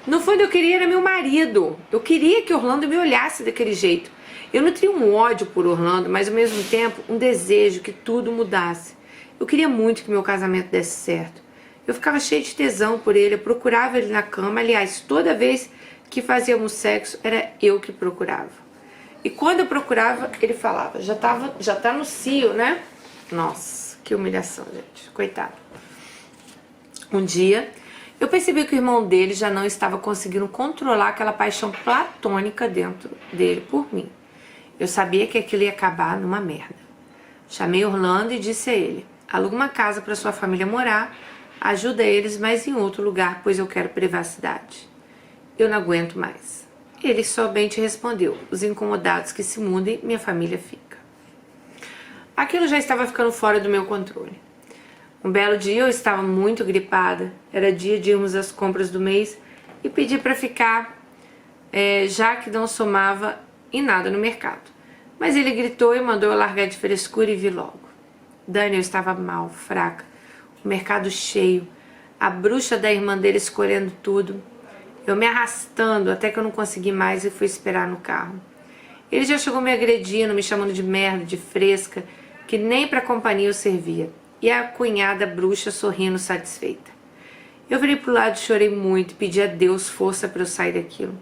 No fundo eu queria era meu marido, eu queria que Orlando me olhasse daquele jeito. Eu nutria um ódio por Orlando, mas ao mesmo tempo um desejo que tudo mudasse. Eu queria muito que meu casamento desse certo. Eu ficava cheia de tesão por ele, eu procurava ele na cama. Aliás, toda vez que fazíamos sexo, era eu que procurava. E quando eu procurava, ele falava, já tá no cio, né? Nossa, que humilhação, gente. Coitado. Um dia, eu percebi que o irmão dele já não estava conseguindo controlar aquela paixão platônica dentro dele por mim. Eu sabia que aquilo ia acabar numa merda. Chamei Orlando e disse a ele, aluga uma casa para sua família morar, ajuda eles, mas em outro lugar, pois eu quero privacidade. Eu não aguento mais. Ele somente respondeu, os incomodados que se mudem, minha família fica. Aquilo já estava ficando fora do meu controle. Um belo dia eu estava muito gripada, era dia de irmos às compras do mês e pedi para ficar, já que não somava em nada no mercado. Mas ele gritou e mandou eu largar de frescura e vi logo. Dani, eu estava mal, fraca, o mercado cheio, a bruxa da irmã dele escolhendo tudo, eu me arrastando até que eu não consegui mais e fui esperar no carro. Ele já chegou me agredindo, me chamando de merda, de fresca, que nem para companhia eu servia, e a cunhada bruxa sorrindo satisfeita. Eu virei pro lado e chorei muito, pedi a Deus força para eu sair daquilo.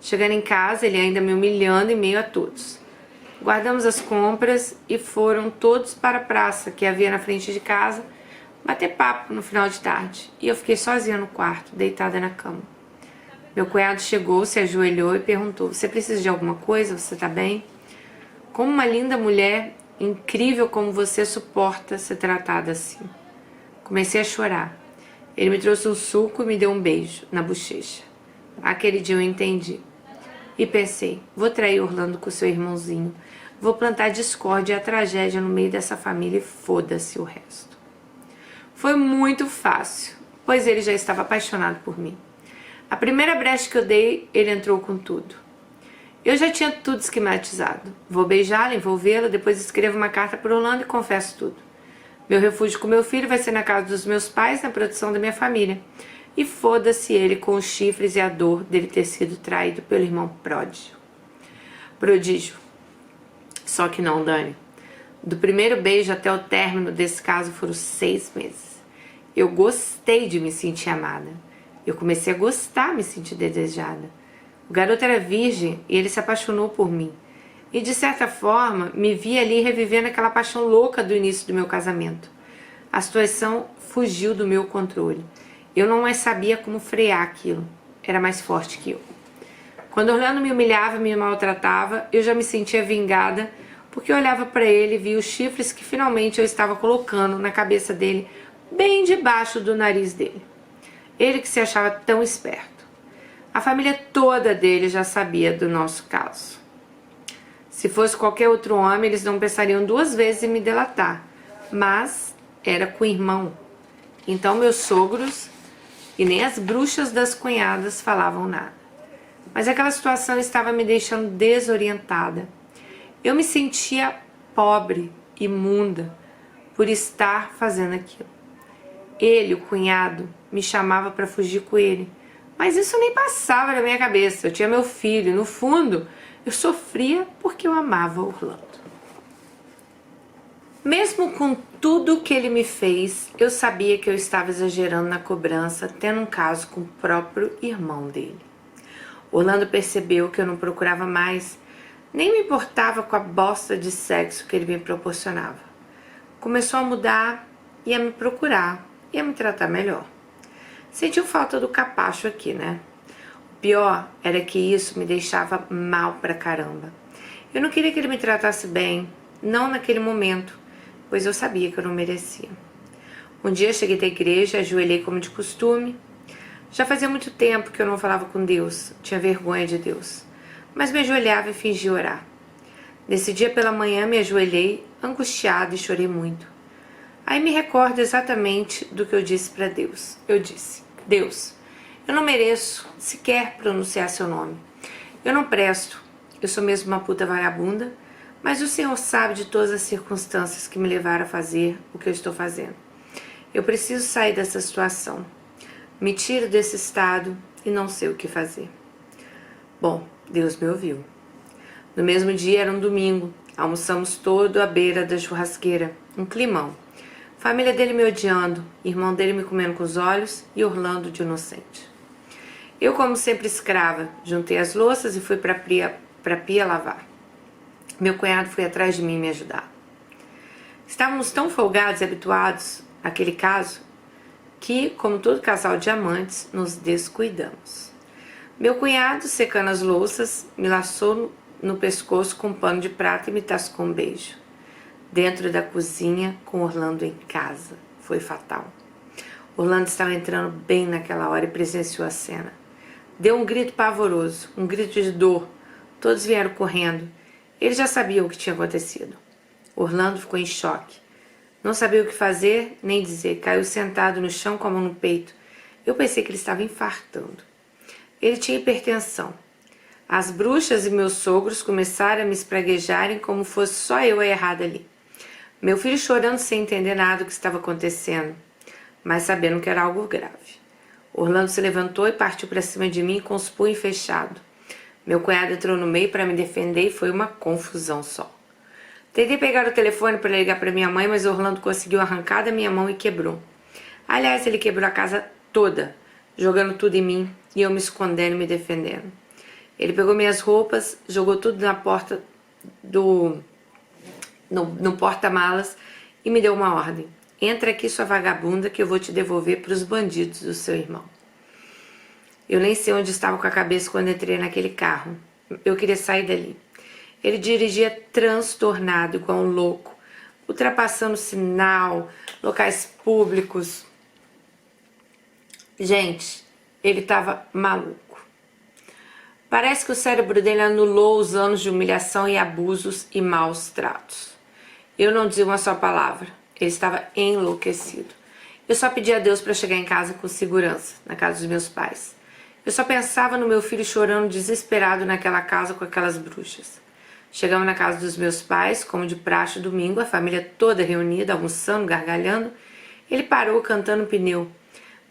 Chegando em casa, ele ainda me humilhando em meio a todos. Guardamos as compras e foram todos para a praça que havia na frente de casa bater papo no final de tarde. E eu fiquei sozinha no quarto, deitada na cama. Meu cunhado chegou, se ajoelhou e perguntou: "Você precisa de alguma coisa? Você tá bem? Como uma linda mulher, incrível como você suporta ser tratada assim." Comecei a chorar. Ele me trouxe um suco e me deu um beijo na bochecha. Aquele dia eu entendi. E pensei: vou trair Orlando com seu irmãozinho. Vou plantar discórdia e a tragédia no meio dessa família e foda-se o resto. Foi muito fácil, pois ele já estava apaixonado por mim. A primeira brecha que eu dei, ele entrou com tudo. Eu já tinha tudo esquematizado. Vou beijá-lo, envolvê-lo, depois escrevo uma carta para Orlando e confesso tudo. Meu refúgio com meu filho vai ser na casa dos meus pais, na proteção da minha família. E foda-se ele com os chifres e a dor dele ter sido traído pelo irmão prodígio. Só que não, Dani. Do primeiro beijo até o término desse caso foram 6 meses. Eu gostei de me sentir amada. Eu comecei a gostar, me sentir desejada. O garoto era virgem e ele se apaixonou por mim. E de certa forma, me vi ali revivendo aquela paixão louca do início do meu casamento. A situação fugiu do meu controle. Eu não mais sabia como frear aquilo. Era mais forte que eu. Quando Orlando me humilhava, me maltratava, eu já me sentia vingada, porque eu olhava para ele e via os chifres que finalmente eu estava colocando na cabeça dele, bem debaixo do nariz dele. Ele que se achava tão esperto. A família toda dele já sabia do nosso caso. Se fosse qualquer outro homem, eles não pensariam 2 vezes em me delatar. Mas era com o irmão. Então meus sogros e nem as bruxas das cunhadas falavam nada. Mas aquela situação estava me deixando desorientada. Eu me sentia pobre, imunda, por estar fazendo aquilo. Ele, o cunhado, me chamava para fugir com ele. Mas isso nem passava na minha cabeça. Eu tinha meu filho. No fundo, eu sofria porque eu amava Orlando. Mesmo com tudo que ele me fez, eu sabia que eu estava exagerando na cobrança, tendo um caso com o próprio irmão dele. Orlando percebeu que eu não procurava mais, nem me importava com a bosta de sexo que ele me proporcionava. Começou a mudar e a me procurar e a me tratar melhor. Sentiu falta do capacho aqui, né? O pior era que isso me deixava mal pra caramba. Eu não queria que ele me tratasse bem, não naquele momento, pois eu sabia que eu não merecia. Um dia eu cheguei da igreja, ajoelhei como de costume. Já fazia muito tempo que eu não falava com Deus, tinha vergonha de Deus, mas me ajoelhava e fingia orar. Nesse dia pela manhã me ajoelhei, angustiada, e chorei muito. Aí me recordo exatamente do que eu disse para Deus. Eu disse: Deus, eu não mereço sequer pronunciar seu nome. Eu não presto, eu sou mesmo uma puta vagabunda, mas o Senhor sabe de todas as circunstâncias que me levaram a fazer o que eu estou fazendo. Eu preciso sair dessa situação. Me tiro desse estado e não sei o que fazer. Bom, Deus me ouviu. No mesmo dia, era um domingo. Almoçamos todo à beira da churrasqueira. Um climão. Família dele me odiando, irmão dele me comendo com os olhos e Orlando de inocente. Eu, como sempre escrava, juntei as louças e fui para a pia lavar. Meu cunhado foi atrás de mim me ajudar. Estávamos tão folgados e habituados àquele caso que, como todo casal de amantes, nos descuidamos. Meu cunhado, secando as louças, me laçou no pescoço com um pano de prata e me tascou um beijo. Dentro da cozinha, com Orlando em casa. Foi fatal. Orlando estava entrando bem naquela hora e presenciou a cena. Deu um grito pavoroso, um grito de dor. Todos vieram correndo. Ele já sabia o que tinha acontecido. Orlando ficou em choque. Não sabia o que fazer, nem dizer. Caiu sentado no chão com a mão no peito. Eu pensei que ele estava infartando. Ele tinha hipertensão. As bruxas e meus sogros começaram a me espraguejarem como fosse só eu a errada ali. Meu filho chorando sem entender nada do que estava acontecendo, mas sabendo que era algo grave. Orlando se levantou e partiu para cima de mim com os punhos fechados. Meu cunhado entrou no meio para me defender e foi uma confusão só. Tentei pegar o telefone para ligar para minha mãe, mas Orlando conseguiu arrancar da minha mão e quebrou. Aliás, ele quebrou a casa toda, jogando tudo em mim e eu me escondendo e me defendendo. Ele pegou minhas roupas, jogou tudo na porta no porta-malas e me deu uma ordem. Entra aqui, sua vagabunda, que eu vou te devolver para os bandidos do seu irmão. Eu nem sei onde estava com a cabeça quando entrei naquele carro. Eu queria sair dali. Ele dirigia transtornado, igual um louco, ultrapassando sinal, locais públicos. Gente, ele estava maluco. Parece que o cérebro dele anulou os anos de humilhação e abusos e maus tratos. Eu não dizia uma só palavra. Ele estava enlouquecido. Eu só pedia a Deus para chegar em casa com segurança, na casa dos meus pais. Eu só pensava no meu filho chorando desesperado naquela casa com aquelas bruxas. Chegamos na casa dos meus pais, como de praxe, domingo, a família toda reunida, almoçando, gargalhando. Ele parou cantando pneu.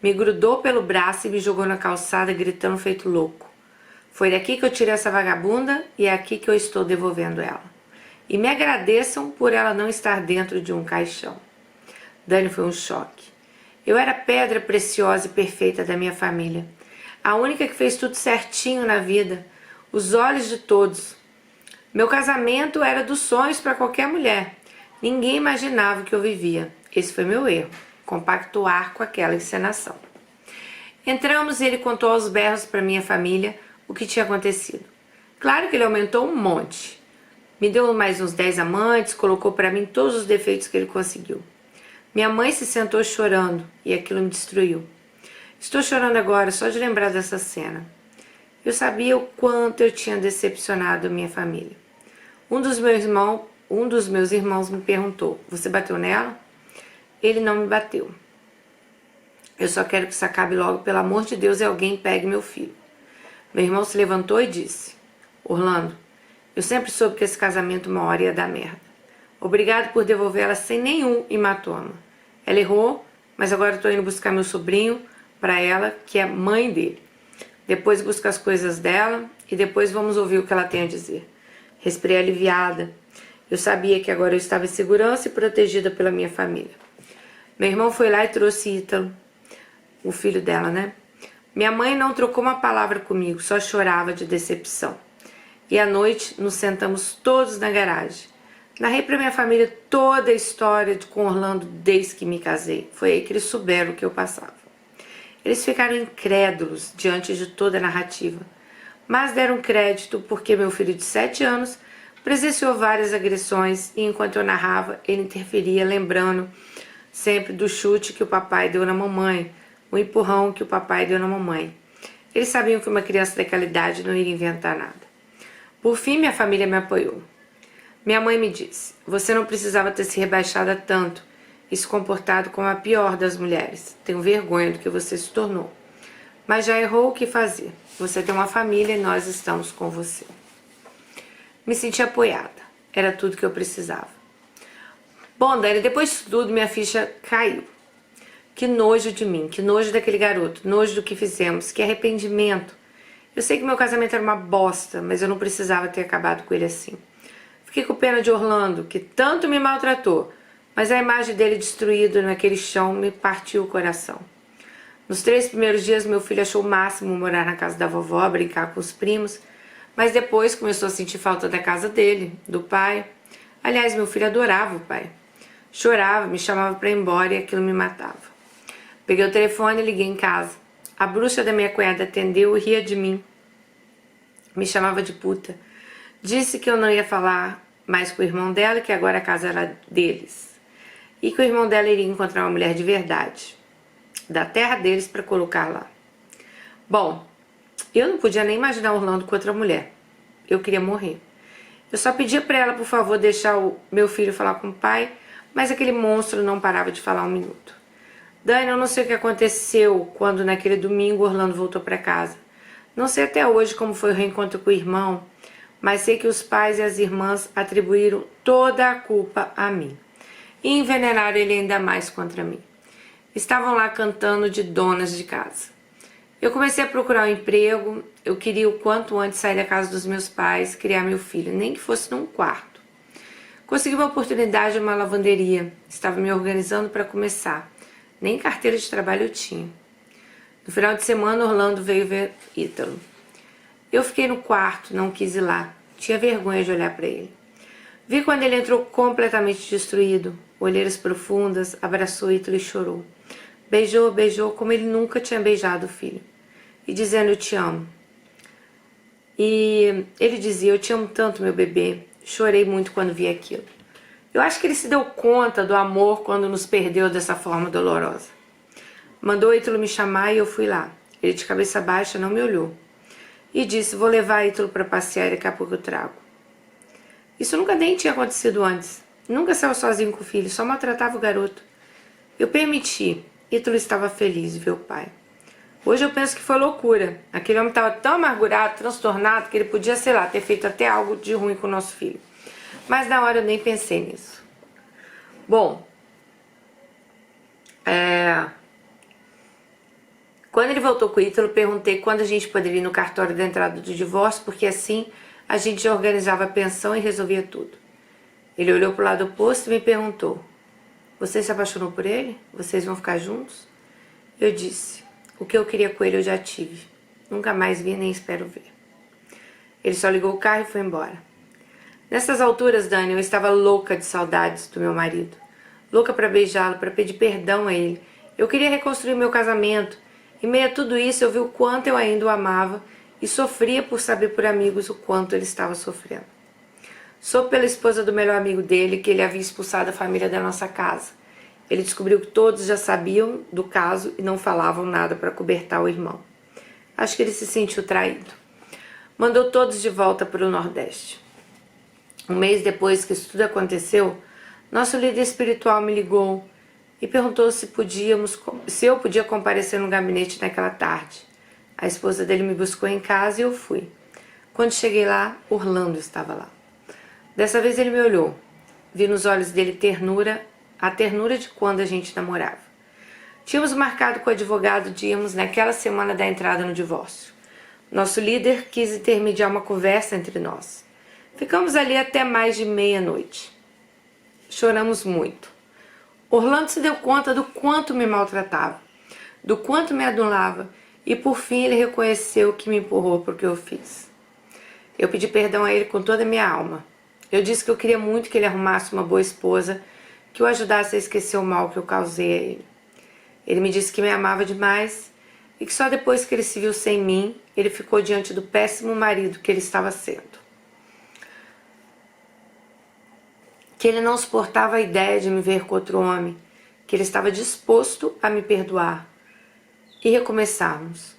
Me grudou pelo braço e me jogou na calçada, gritando feito louco. Foi daqui que eu tirei essa vagabunda e é aqui que eu estou devolvendo ela. E me agradeçam por ela não estar dentro de um caixão. Dani, foi um choque. Eu era a pedra preciosa e perfeita da minha família. A única que fez tudo certinho na vida. Os olhos de todos. Meu casamento era dos sonhos para qualquer mulher. Ninguém imaginava o que eu vivia. Esse foi meu erro. Compactuar com aquela encenação. Entramos e ele contou aos berros para minha família o que tinha acontecido. Claro que ele aumentou um monte. Me deu mais uns 10 amantes, colocou para mim todos os defeitos que ele conseguiu. Minha mãe se sentou chorando e aquilo me destruiu. Estou chorando agora só de lembrar dessa cena. Eu sabia o quanto eu tinha decepcionado a minha família. Um dos meus irmãos me perguntou: você bateu nela? Ele não me bateu. Eu só quero que isso acabe logo, pelo amor de Deus, e alguém pegue meu filho. Meu irmão se levantou e disse: Orlando, eu sempre soube que esse casamento uma hora ia dar merda. Obrigado por devolvê-la sem nenhum hematoma. Ela errou, mas agora estou indo buscar meu sobrinho para ela, que é mãe dele. Depois busco as coisas dela e depois vamos ouvir o que ela tem a dizer. Respirei aliviada. Eu sabia que agora eu estava em segurança e protegida pela minha família. Meu irmão foi lá e trouxe Ítalo, o filho dela, né? Minha mãe não trocou uma palavra comigo, só chorava de decepção. E à noite nos sentamos todos na garagem. Narrei para minha família toda a história com Orlando desde que me casei. Foi aí que eles souberam o que eu passava. Eles ficaram incrédulos diante de toda a narrativa, mas deram crédito porque meu filho de 7 anos presenciou várias agressões e enquanto eu narrava, ele interferia, lembrando sempre do chute que o papai deu na mamãe, o empurrão que o papai deu na mamãe. Eles sabiam que uma criança daquela idade não iria inventar nada. Por fim, minha família me apoiou. Minha mãe me disse: você não precisava ter se rebaixado tanto e se comportado como a pior das mulheres. Tenho vergonha do que você se tornou. Mas já errou, o que fazer? Você tem uma família e nós estamos com você. Me senti apoiada. Era tudo que eu precisava. Bom, Dani, depois de tudo, minha ficha caiu. Que nojo de mim, que nojo daquele garoto, nojo do que fizemos, que arrependimento. Eu sei que meu casamento era uma bosta, mas eu não precisava ter acabado com ele assim. Fiquei com pena de Orlando, que tanto me maltratou, mas a imagem dele destruído naquele chão me partiu o coração. Nos 3 primeiros dias, meu filho achou o máximo morar na casa da vovó, brincar com os primos, mas depois começou a sentir falta da casa dele, do pai. Aliás, meu filho adorava o pai. Chorava, me chamava para ir embora e aquilo me matava. Peguei o telefone e liguei em casa. A bruxa da minha cunhada atendeu e ria de mim. Me chamava de puta. Disse que eu não ia falar mais com o irmão dela, que agora a casa era deles. E que o irmão dela iria encontrar uma mulher de verdade, da terra deles, para colocar lá. Bom, eu não podia nem imaginar Orlando com outra mulher. Eu queria morrer. Eu só pedia para ela, por favor, deixar o meu filho falar com o pai, mas aquele monstro não parava de falar um minuto. Dani, eu não sei o que aconteceu quando naquele domingo Orlando voltou para casa. Não sei até hoje como foi o reencontro com o irmão, mas sei que os pais e as irmãs atribuíram toda a culpa a mim. E envenenaram ele ainda mais contra mim. Estavam lá cantando de donas de casa. Eu comecei a procurar um emprego, eu queria o quanto antes sair da casa dos meus pais, criar meu filho, nem que fosse num quarto. Consegui uma oportunidade em uma lavanderia, estava me organizando para começar. Nem carteira de trabalho eu tinha. No final de semana, Orlando veio ver Ítalo. Eu fiquei no quarto, não quis ir lá. Tinha vergonha de olhar para ele. Vi quando ele entrou completamente destruído, olheiras profundas, abraçou Ítalo e chorou. Beijou, beijou como ele nunca tinha beijado o filho. e dizendo eu te amo. E ele dizia, eu te amo tanto, meu bebê. Chorei muito quando vi aquilo. Eu acho que ele se deu conta do amor quando nos perdeu dessa forma dolorosa. Mandou Ítalo me chamar e eu fui lá. Ele de cabeça baixa não me olhou. E disse, vou levar Ítalo para passear e daqui a pouco eu trago. Isso nunca nem tinha acontecido antes. Nunca saiu sozinho com o filho, só maltratava o garoto. Eu permiti. Ítalo estava feliz de ver o pai. Hoje eu penso que foi loucura. Aquele homem estava tão amargurado, transtornado, que ele podia, sei lá, ter feito até algo de ruim com o nosso filho. Mas na hora eu nem pensei nisso. Bom, quando ele voltou com o Ítalo, perguntei quando a gente poderia ir no cartório da entrada do divórcio, porque assim a gente já organizava a pensão e resolvia tudo. Ele olhou para o lado oposto e me perguntou, você se apaixonou por ele? Vocês vão ficar juntos? Eu disse, o que eu queria com ele eu já tive. Nunca mais vi nem espero ver. Ele só ligou o carro e foi embora. Nessas alturas, Dani, eu estava louca de saudades do meu marido. Louca para beijá-lo, para pedir perdão a ele. Eu queria reconstruir meu casamento. Em meio a tudo isso, eu vi o quanto eu ainda o amava e sofria por saber por amigos o quanto ele estava sofrendo. Soube pela esposa do melhor amigo dele que ele havia expulsado a família da nossa casa. Ele descobriu que todos já sabiam do caso e não falavam nada para cobertar o irmão. Acho que ele se sentiu traído. Mandou todos de volta para o Nordeste. Um mês depois que isso tudo aconteceu, nosso líder espiritual me ligou e perguntou se eu podia comparecer no gabinete naquela tarde. A esposa dele me buscou em casa e eu fui. Quando cheguei lá, Orlando estava lá. Dessa vez ele me olhou. Vi nos olhos dele ternura, a ternura de quando a gente namorava. Tínhamos marcado com o advogado de irmos naquela semana da entrada no divórcio. Nosso líder quis intermediar uma conversa entre nós. Ficamos ali até mais de meia-noite. Choramos muito. Orlando se deu conta do quanto me maltratava, do quanto me adulava, e por fim ele reconheceu que me empurrou porque eu fiz. Eu pedi perdão a ele com toda a minha alma. Eu disse que eu queria muito que ele arrumasse uma boa esposa, que o ajudasse a esquecer o mal que eu causei a ele. Ele me disse que me amava demais e que só depois que ele se viu sem mim, ele ficou diante do péssimo marido que ele estava sendo. Que ele não suportava a ideia de me ver com outro homem, que ele estava disposto a me perdoar e recomeçarmos.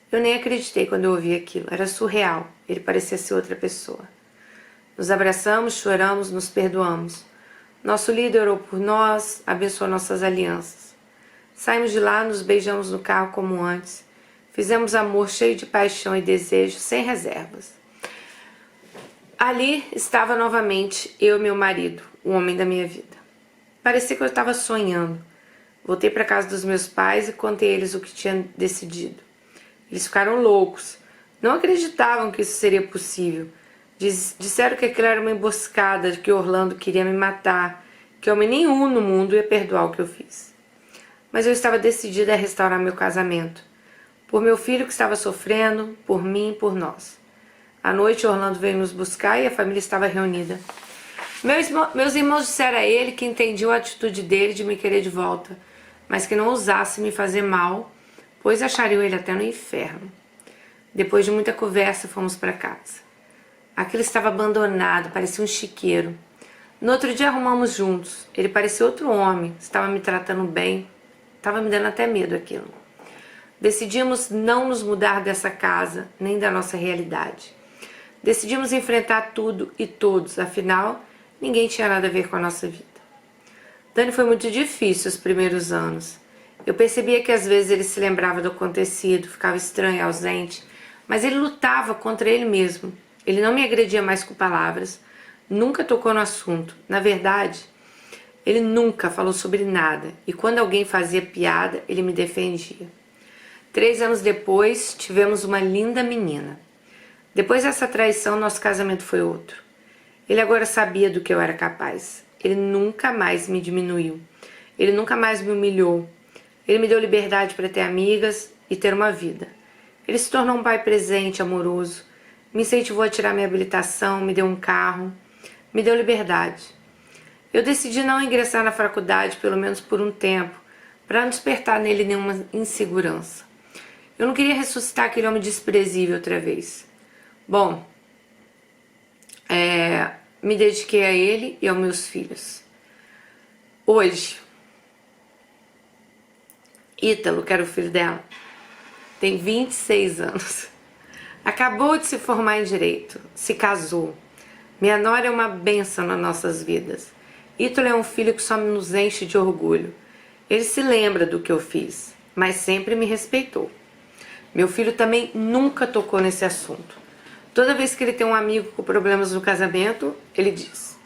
Eu nem acreditei quando eu ouvi aquilo, era surreal, ele parecia ser outra pessoa. Nos abraçamos, choramos, nos perdoamos. Nosso líder orou por nós, abençoou nossas alianças. Saímos de lá, nos beijamos no carro como antes, fizemos amor cheio de paixão e desejo, sem reservas. Ali estava novamente eu e meu marido, o homem da minha vida. Parecia que eu estava sonhando. Voltei para casa dos meus pais e contei a eles o que tinha decidido. Eles ficaram loucos. Não acreditavam que isso seria possível. Disseram que aquilo era uma emboscada, que Orlando queria me matar, que homem nenhum no mundo ia perdoar o que eu fiz. Mas eu estava decidida a restaurar meu casamento. Por meu filho que estava sofrendo, por mim e por nós. À noite, Orlando veio nos buscar e a família estava reunida. Meus irmãos disseram a ele que entendiam a atitude dele de me querer de volta, mas que não ousasse me fazer mal, pois achariam ele até no inferno. Depois de muita conversa, fomos para casa. Aquilo estava abandonado, parecia um chiqueiro. No outro dia arrumamos juntos. Ele parecia outro homem, estava me tratando bem, estava me dando até medo aquilo. Decidimos não nos mudar dessa casa, nem da nossa realidade. Decidimos enfrentar tudo e todos, afinal, ninguém tinha nada a ver com a nossa vida. Dani, foi muito difícil os primeiros anos. Eu percebia que às vezes ele se lembrava do acontecido, ficava estranho, ausente, mas ele lutava contra ele mesmo. Ele não me agredia mais com palavras, nunca tocou no assunto. Na verdade, ele nunca falou sobre nada, e quando alguém fazia piada, ele me defendia. 3 anos depois, tivemos uma linda menina. Depois dessa traição, nosso casamento foi outro. Ele agora sabia do que eu era capaz. Ele nunca mais me diminuiu. Ele nunca mais me humilhou. Ele me deu liberdade para ter amigas e ter uma vida. Ele se tornou um pai presente, amoroso. Me incentivou a tirar minha habilitação, me deu um carro. Me deu liberdade. Eu decidi não ingressar na faculdade, pelo menos por um tempo, para não despertar nele nenhuma insegurança. Eu não queria ressuscitar aquele homem desprezível outra vez. Bom, me dediquei a ele e aos meus filhos. Hoje, Ítalo, que era o filho dela, tem 26 anos. Acabou de se formar em Direito, se casou. Minha nora é uma bênção nas nossas vidas. Ítalo é um filho que só nos enche de orgulho. Ele se lembra do que eu fiz, mas sempre me respeitou. Meu filho também nunca tocou nesse assunto. Toda vez que ele tem um amigo com problemas no casamento, ele diz: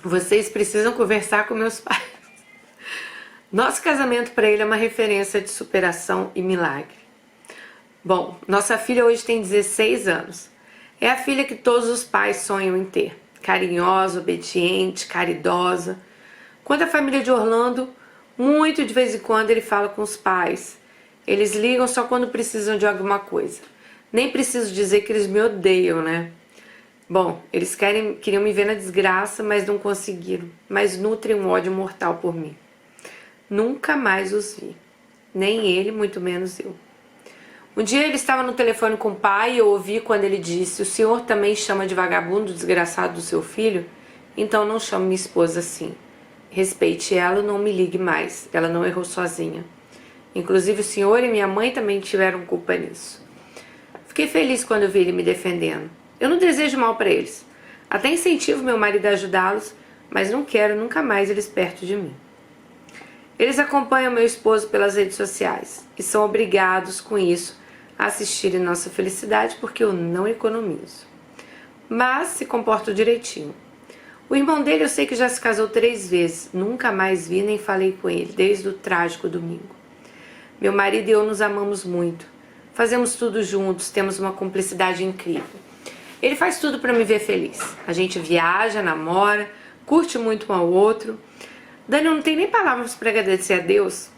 vocês precisam conversar com meus pais. Nosso casamento para ele é uma referência de superação e milagre. Bom, nossa filha hoje tem 16 anos. É a filha que todos os pais sonham em ter. Carinhosa, obediente, caridosa. Quanto à família de Orlando, muito de vez em quando ele fala com os pais. Eles ligam só quando precisam de alguma coisa. Nem preciso dizer que eles me odeiam, né? Bom, eles queriam me ver na desgraça, mas não conseguiram. Mas nutrem um ódio mortal por mim. Nunca mais os vi. Nem ele, muito menos eu. Um dia ele estava no telefone com o pai e eu ouvi quando ele disse: o senhor também chama de vagabundo desgraçado do seu filho? Então não chame minha esposa assim. Respeite ela, não me ligue mais. Ela não errou sozinha. Inclusive o senhor e minha mãe também tiveram culpa nisso. Fiquei feliz quando eu vi ele me defendendo. Eu não desejo mal para eles. Até incentivo meu marido a ajudá-los, mas não quero nunca mais eles perto de mim. Eles acompanham meu esposo pelas redes sociais e são obrigados com isso a assistirem nossa felicidade porque eu não economizo. Mas se comporto direitinho. O irmão dele eu sei que já se casou 3 vezes, nunca mais vi nem falei com ele desde o trágico domingo. Meu marido e eu nos amamos muito, fazemos tudo juntos, temos uma cumplicidade incrível. Ele faz tudo para me ver feliz. A gente viaja, namora, curte muito um ao outro. Dani, eu não tenho nem palavras para agradecer a Deus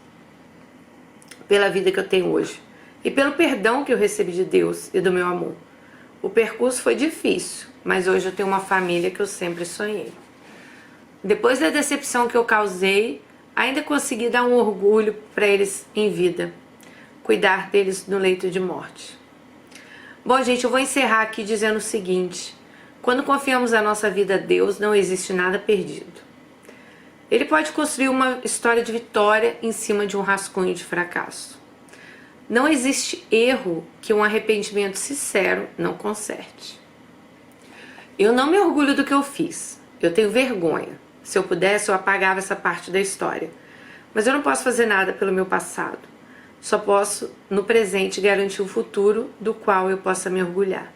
pela vida que eu tenho hoje e pelo perdão que eu recebi de Deus e do meu amor. O percurso foi difícil, mas hoje eu tenho uma família que eu sempre sonhei. Depois da decepção que eu causei, ainda consegui dar um orgulho para eles em vida, cuidar deles no leito de morte. Bom, gente, eu vou encerrar aqui dizendo o seguinte: quando confiamos a nossa vida a Deus, não existe nada perdido. Ele pode construir uma história de vitória em cima de um rascunho de fracasso. Não existe erro que um arrependimento sincero não conserte. Eu não me orgulho do que eu fiz. Eu tenho vergonha. Se eu pudesse, eu apagava essa parte da história. Mas eu não posso fazer nada pelo meu passado. Só posso, no presente, garantir um futuro do qual eu possa me orgulhar.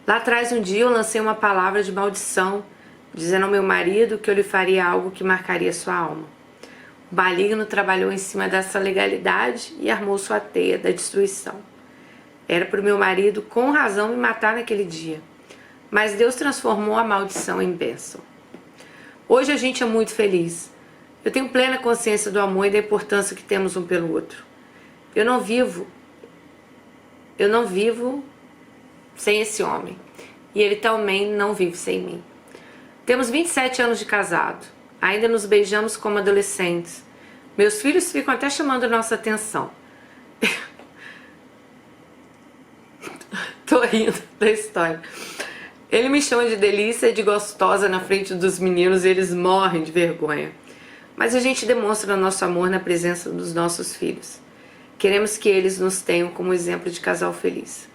Lá atrás, um dia, eu lancei uma palavra de maldição, dizendo ao meu marido que eu lhe faria algo que marcaria sua alma. O maligno trabalhou em cima dessa legalidade e armou sua teia da destruição. Era para o meu marido, com razão, me matar naquele dia. Mas Deus transformou a maldição em bênção. Hoje a gente é muito feliz. Eu tenho plena consciência do amor e da importância que temos um pelo outro. Eu não vivo sem esse homem. E ele também não vive sem mim. Temos 27 anos de casado. Ainda nos beijamos como adolescentes. Meus filhos ficam até chamando nossa atenção. Tô rindo da história. Ele me chama de delícia e de gostosa na frente dos meninos e eles morrem de vergonha. Mas a gente demonstra o nosso amor na presença dos nossos filhos. Queremos que eles nos tenham como exemplo de casal feliz.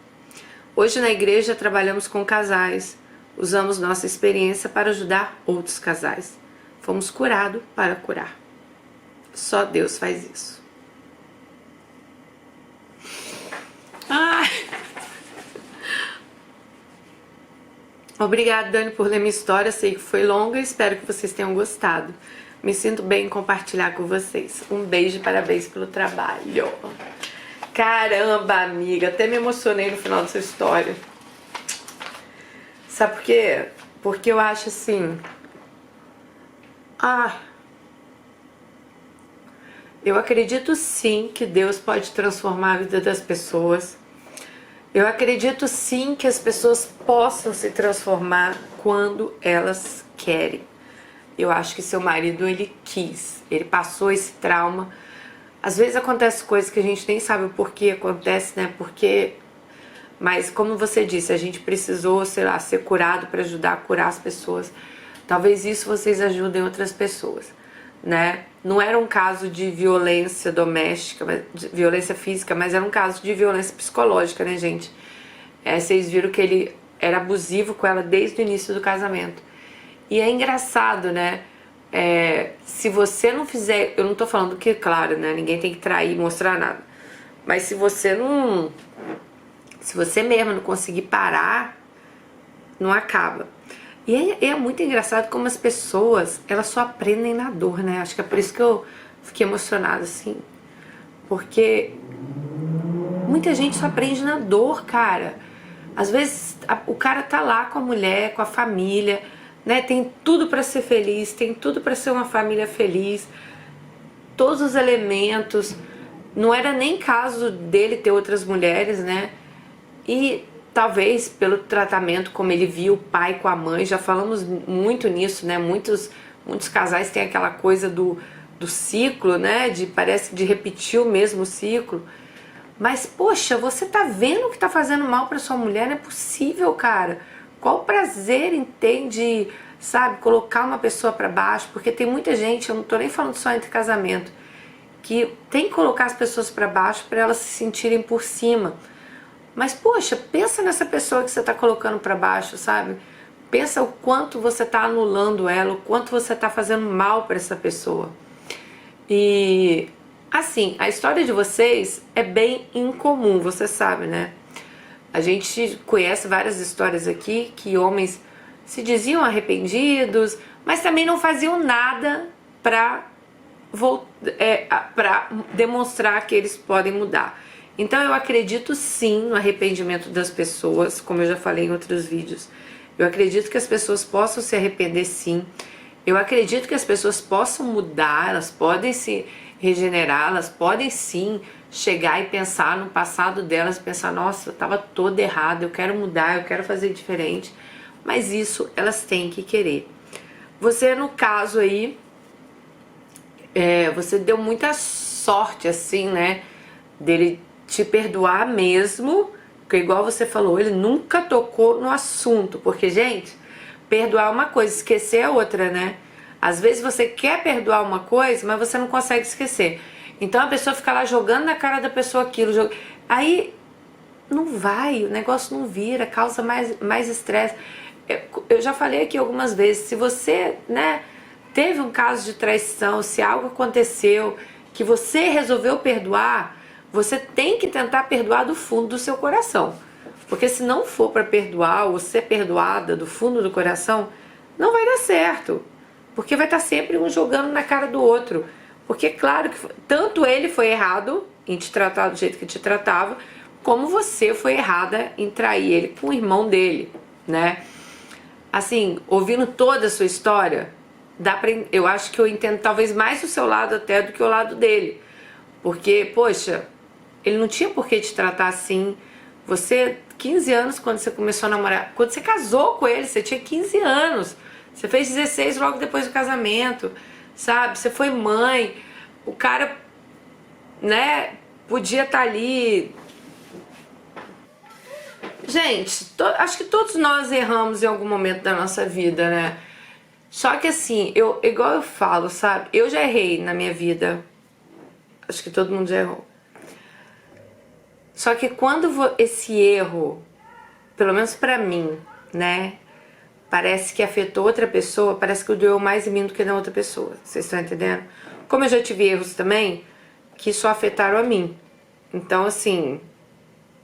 Hoje na igreja trabalhamos com casais. Usamos nossa experiência para ajudar outros casais. Fomos curados para curar. Só Deus faz isso. Ai. Obrigada, Dani, por ler minha história. Sei que foi longa e espero que vocês tenham gostado. Me sinto bem em compartilhar com vocês. Um beijo e parabéns pelo trabalho. Caramba, amiga, até me emocionei no final dessa história. Sabe por quê? Porque eu acho assim... eu acredito sim que Deus pode transformar a vida das pessoas. Eu acredito sim que as pessoas possam se transformar quando elas querem. Eu acho que seu marido, ele quis, ele passou esse trauma. Às vezes acontece coisas que a gente nem sabe o porquê acontece, né? Porque... Mas como você disse, a gente precisou, sei lá, ser curado para ajudar a curar as pessoas. Talvez isso vocês ajudem outras pessoas, né? Não era um caso de violência doméstica, de violência física, mas era um caso de violência psicológica, né, gente? Vocês viram que ele era abusivo com ela desde o início do casamento. E é engraçado, né? Se você não fizer... Eu não tô falando que, claro, né? Ninguém tem que trair, mostrar nada. Mas se você não... Se você mesmo não conseguir parar, não acaba. E é muito engraçado como as pessoas, elas só aprendem na dor, né? Acho que é por isso que eu fiquei emocionada, assim. Porque muita gente só aprende na dor, cara. Às vezes o cara tá lá com a mulher, com a família, né? Tem tudo pra ser feliz, tem tudo pra ser uma família feliz. Todos os elementos. Não era nem caso dele ter outras mulheres, né? E talvez pelo tratamento, como ele viu o pai com a mãe, já falamos muito nisso, né? Muitos casais têm aquela coisa do ciclo, né? Parece de repetir o mesmo ciclo. Mas, poxa, você tá vendo que tá fazendo mal pra sua mulher? Não é possível, cara. Qual prazer tem de, sabe, colocar uma pessoa pra baixo? Porque tem muita gente, eu não tô nem falando só entre casamento, que tem que colocar as pessoas pra baixo pra elas se sentirem por cima. Mas, poxa, pensa nessa pessoa que você está colocando para baixo, sabe? Pensa o quanto você está anulando ela, o quanto você está fazendo mal para essa pessoa. E, assim, a história de vocês é bem incomum, você sabe, né? A gente conhece várias histórias aqui que homens se diziam arrependidos, mas também não faziam nada para demonstrar que eles podem mudar. Então eu acredito sim no arrependimento das pessoas, como eu já falei em outros vídeos. Eu acredito que as pessoas possam se arrepender sim. Eu acredito que as pessoas possam mudar, elas podem se regenerar, elas podem sim chegar e pensar no passado delas, pensar, nossa, eu estava toda errada, eu quero mudar, eu quero fazer diferente. Mas isso elas têm que querer. Você, no caso aí, você deu muita sorte, assim, né, dele te perdoar mesmo, porque igual você falou, ele nunca tocou no assunto, porque, gente, perdoar é uma coisa, esquecer é outra, né? Às vezes você quer perdoar uma coisa, mas você não consegue esquecer. Então a pessoa fica lá jogando na cara da pessoa aquilo, aí não vai, o negócio não vira, causa mais estresse. Eu já falei aqui algumas vezes, se você, né, teve um caso de traição, se algo aconteceu que você resolveu perdoar, você tem que tentar perdoar do fundo do seu coração. Porque se não for para perdoar ou ser perdoada do fundo do coração, não vai dar certo. Porque vai estar sempre um jogando na cara do outro. Porque claro que tanto ele foi errado em te tratar do jeito que te tratava, como você foi errada em trair ele com o irmão dele, né? Assim, ouvindo toda a sua história, eu acho que eu entendo talvez mais o seu lado até do que o lado dele. Porque, poxa, ele não tinha por que te tratar assim. Você, 15 anos quando você começou a namorar, quando você casou com ele, você tinha 15 anos. Você fez 16 logo depois do casamento, sabe? Você foi mãe. O cara, né, podia estar ali. Gente, acho que todos nós erramos em algum momento da nossa vida, né? Só que assim, igual eu falo, sabe? Eu já errei na minha vida. Acho que todo mundo já errou. Só que quando esse erro, pelo menos pra mim, né, parece que afetou outra pessoa, parece que doeu mais em mim do que na outra pessoa. Vocês estão entendendo? Como eu já tive erros também, que só afetaram a mim. Então, assim,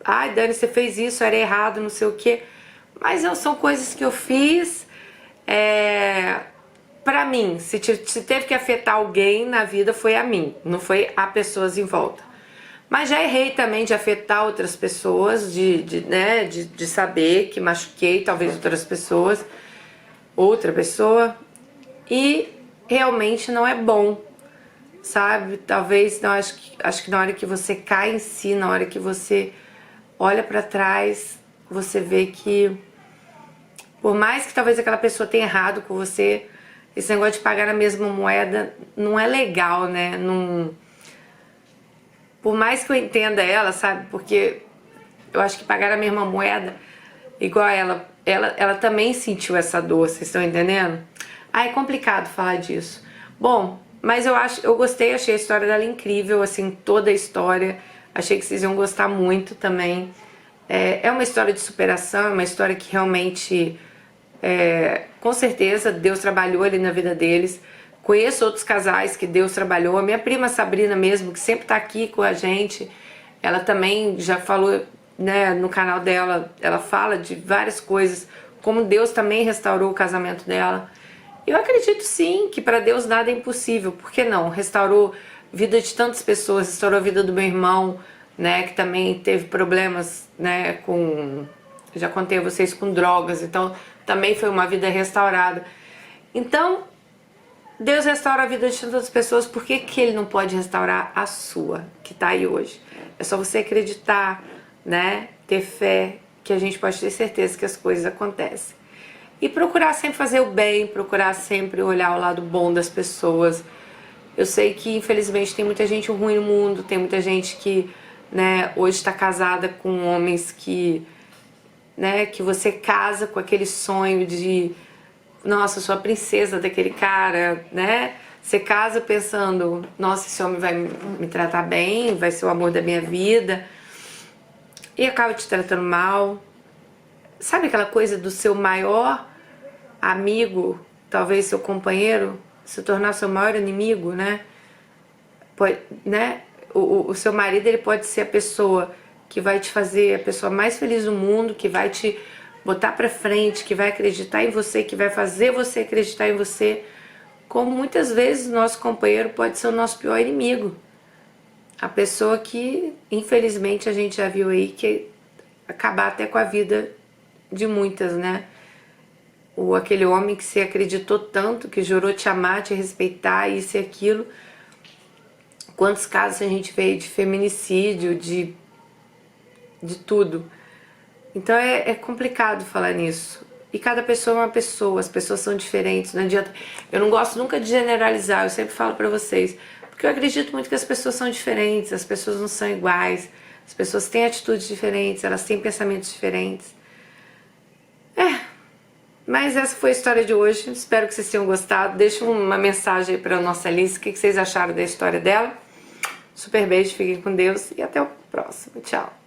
ai, Dani, você fez isso, era errado, não sei o quê. Mas são coisas que eu fiz, pra mim, se teve que afetar alguém na vida, foi a mim, não foi a pessoas em volta. Mas já errei também de afetar outras pessoas, de saber que machuquei talvez outra pessoa, e realmente não é bom, sabe? Talvez, não, acho que na hora que você cai em si, na hora que você olha pra trás, você vê que Por mais que talvez aquela pessoa tenha errado com você, esse negócio de pagar na mesma moeda não é legal, né? Não... Por mais que eu entenda ela, sabe? Porque eu acho que pagar a mesma moeda, igual ela também sentiu essa dor, vocês estão entendendo? Ah, é complicado falar disso. Bom, mas eu gostei, achei a história dela incrível, assim, toda a história. Achei que vocês iam gostar muito também. É uma história de superação, é uma história que realmente, com certeza, Deus trabalhou ali na vida deles. Conheço outros casais que Deus trabalhou. A minha prima Sabrina mesmo, que sempre tá aqui com a gente, ela também já falou, né, no canal dela, ela fala de várias coisas, como Deus também restaurou o casamento dela. Eu acredito sim que para Deus nada é impossível. Por que não? Restaurou a vida de tantas pessoas, restaurou a vida do meu irmão, né, que também teve problemas, né, com... Já contei a vocês, com drogas, então também foi uma vida restaurada. Então, Deus restaura a vida de tantas pessoas, por que que Ele não pode restaurar a sua, que tá aí hoje? É só você acreditar, né, ter fé, que a gente pode ter certeza que as coisas acontecem. E procurar sempre fazer o bem, procurar sempre olhar o lado bom das pessoas. Eu sei que infelizmente tem muita gente ruim no mundo, tem muita gente que, né, hoje está casada com homens que, né, que você casa com aquele sonho de, nossa, sou a princesa daquele cara, né? Você casa pensando, nossa, esse homem vai me tratar bem, vai ser o amor da minha vida, e acaba te tratando mal. Sabe aquela coisa do seu maior amigo, talvez seu companheiro, se tornar seu maior inimigo, né? Pode, né? O seu marido, ele pode ser a pessoa que vai te fazer a pessoa mais feliz do mundo, que vai te botar pra frente, que vai acreditar em você, que vai fazer você acreditar em você, como muitas vezes o nosso companheiro pode ser o nosso pior inimigo. A pessoa que, infelizmente, a gente já viu aí que acabar até com a vida de muitas, né? Ou aquele homem que você acreditou tanto, que jurou te amar, te respeitar, isso e aquilo. Quantos casos a gente vê de feminicídio, de tudo. Então é complicado falar nisso. E cada pessoa é uma pessoa, as pessoas são diferentes, não adianta. Eu não gosto nunca de generalizar, eu sempre falo pra vocês, porque eu acredito muito que as pessoas são diferentes, as pessoas não são iguais, as pessoas têm atitudes diferentes, elas têm pensamentos diferentes. Mas essa foi a história de hoje, espero que vocês tenham gostado. Deixa uma mensagem aí pra nossa Alice, o que vocês acharam da história dela. Super beijo, fiquem com Deus e até o próximo. Tchau.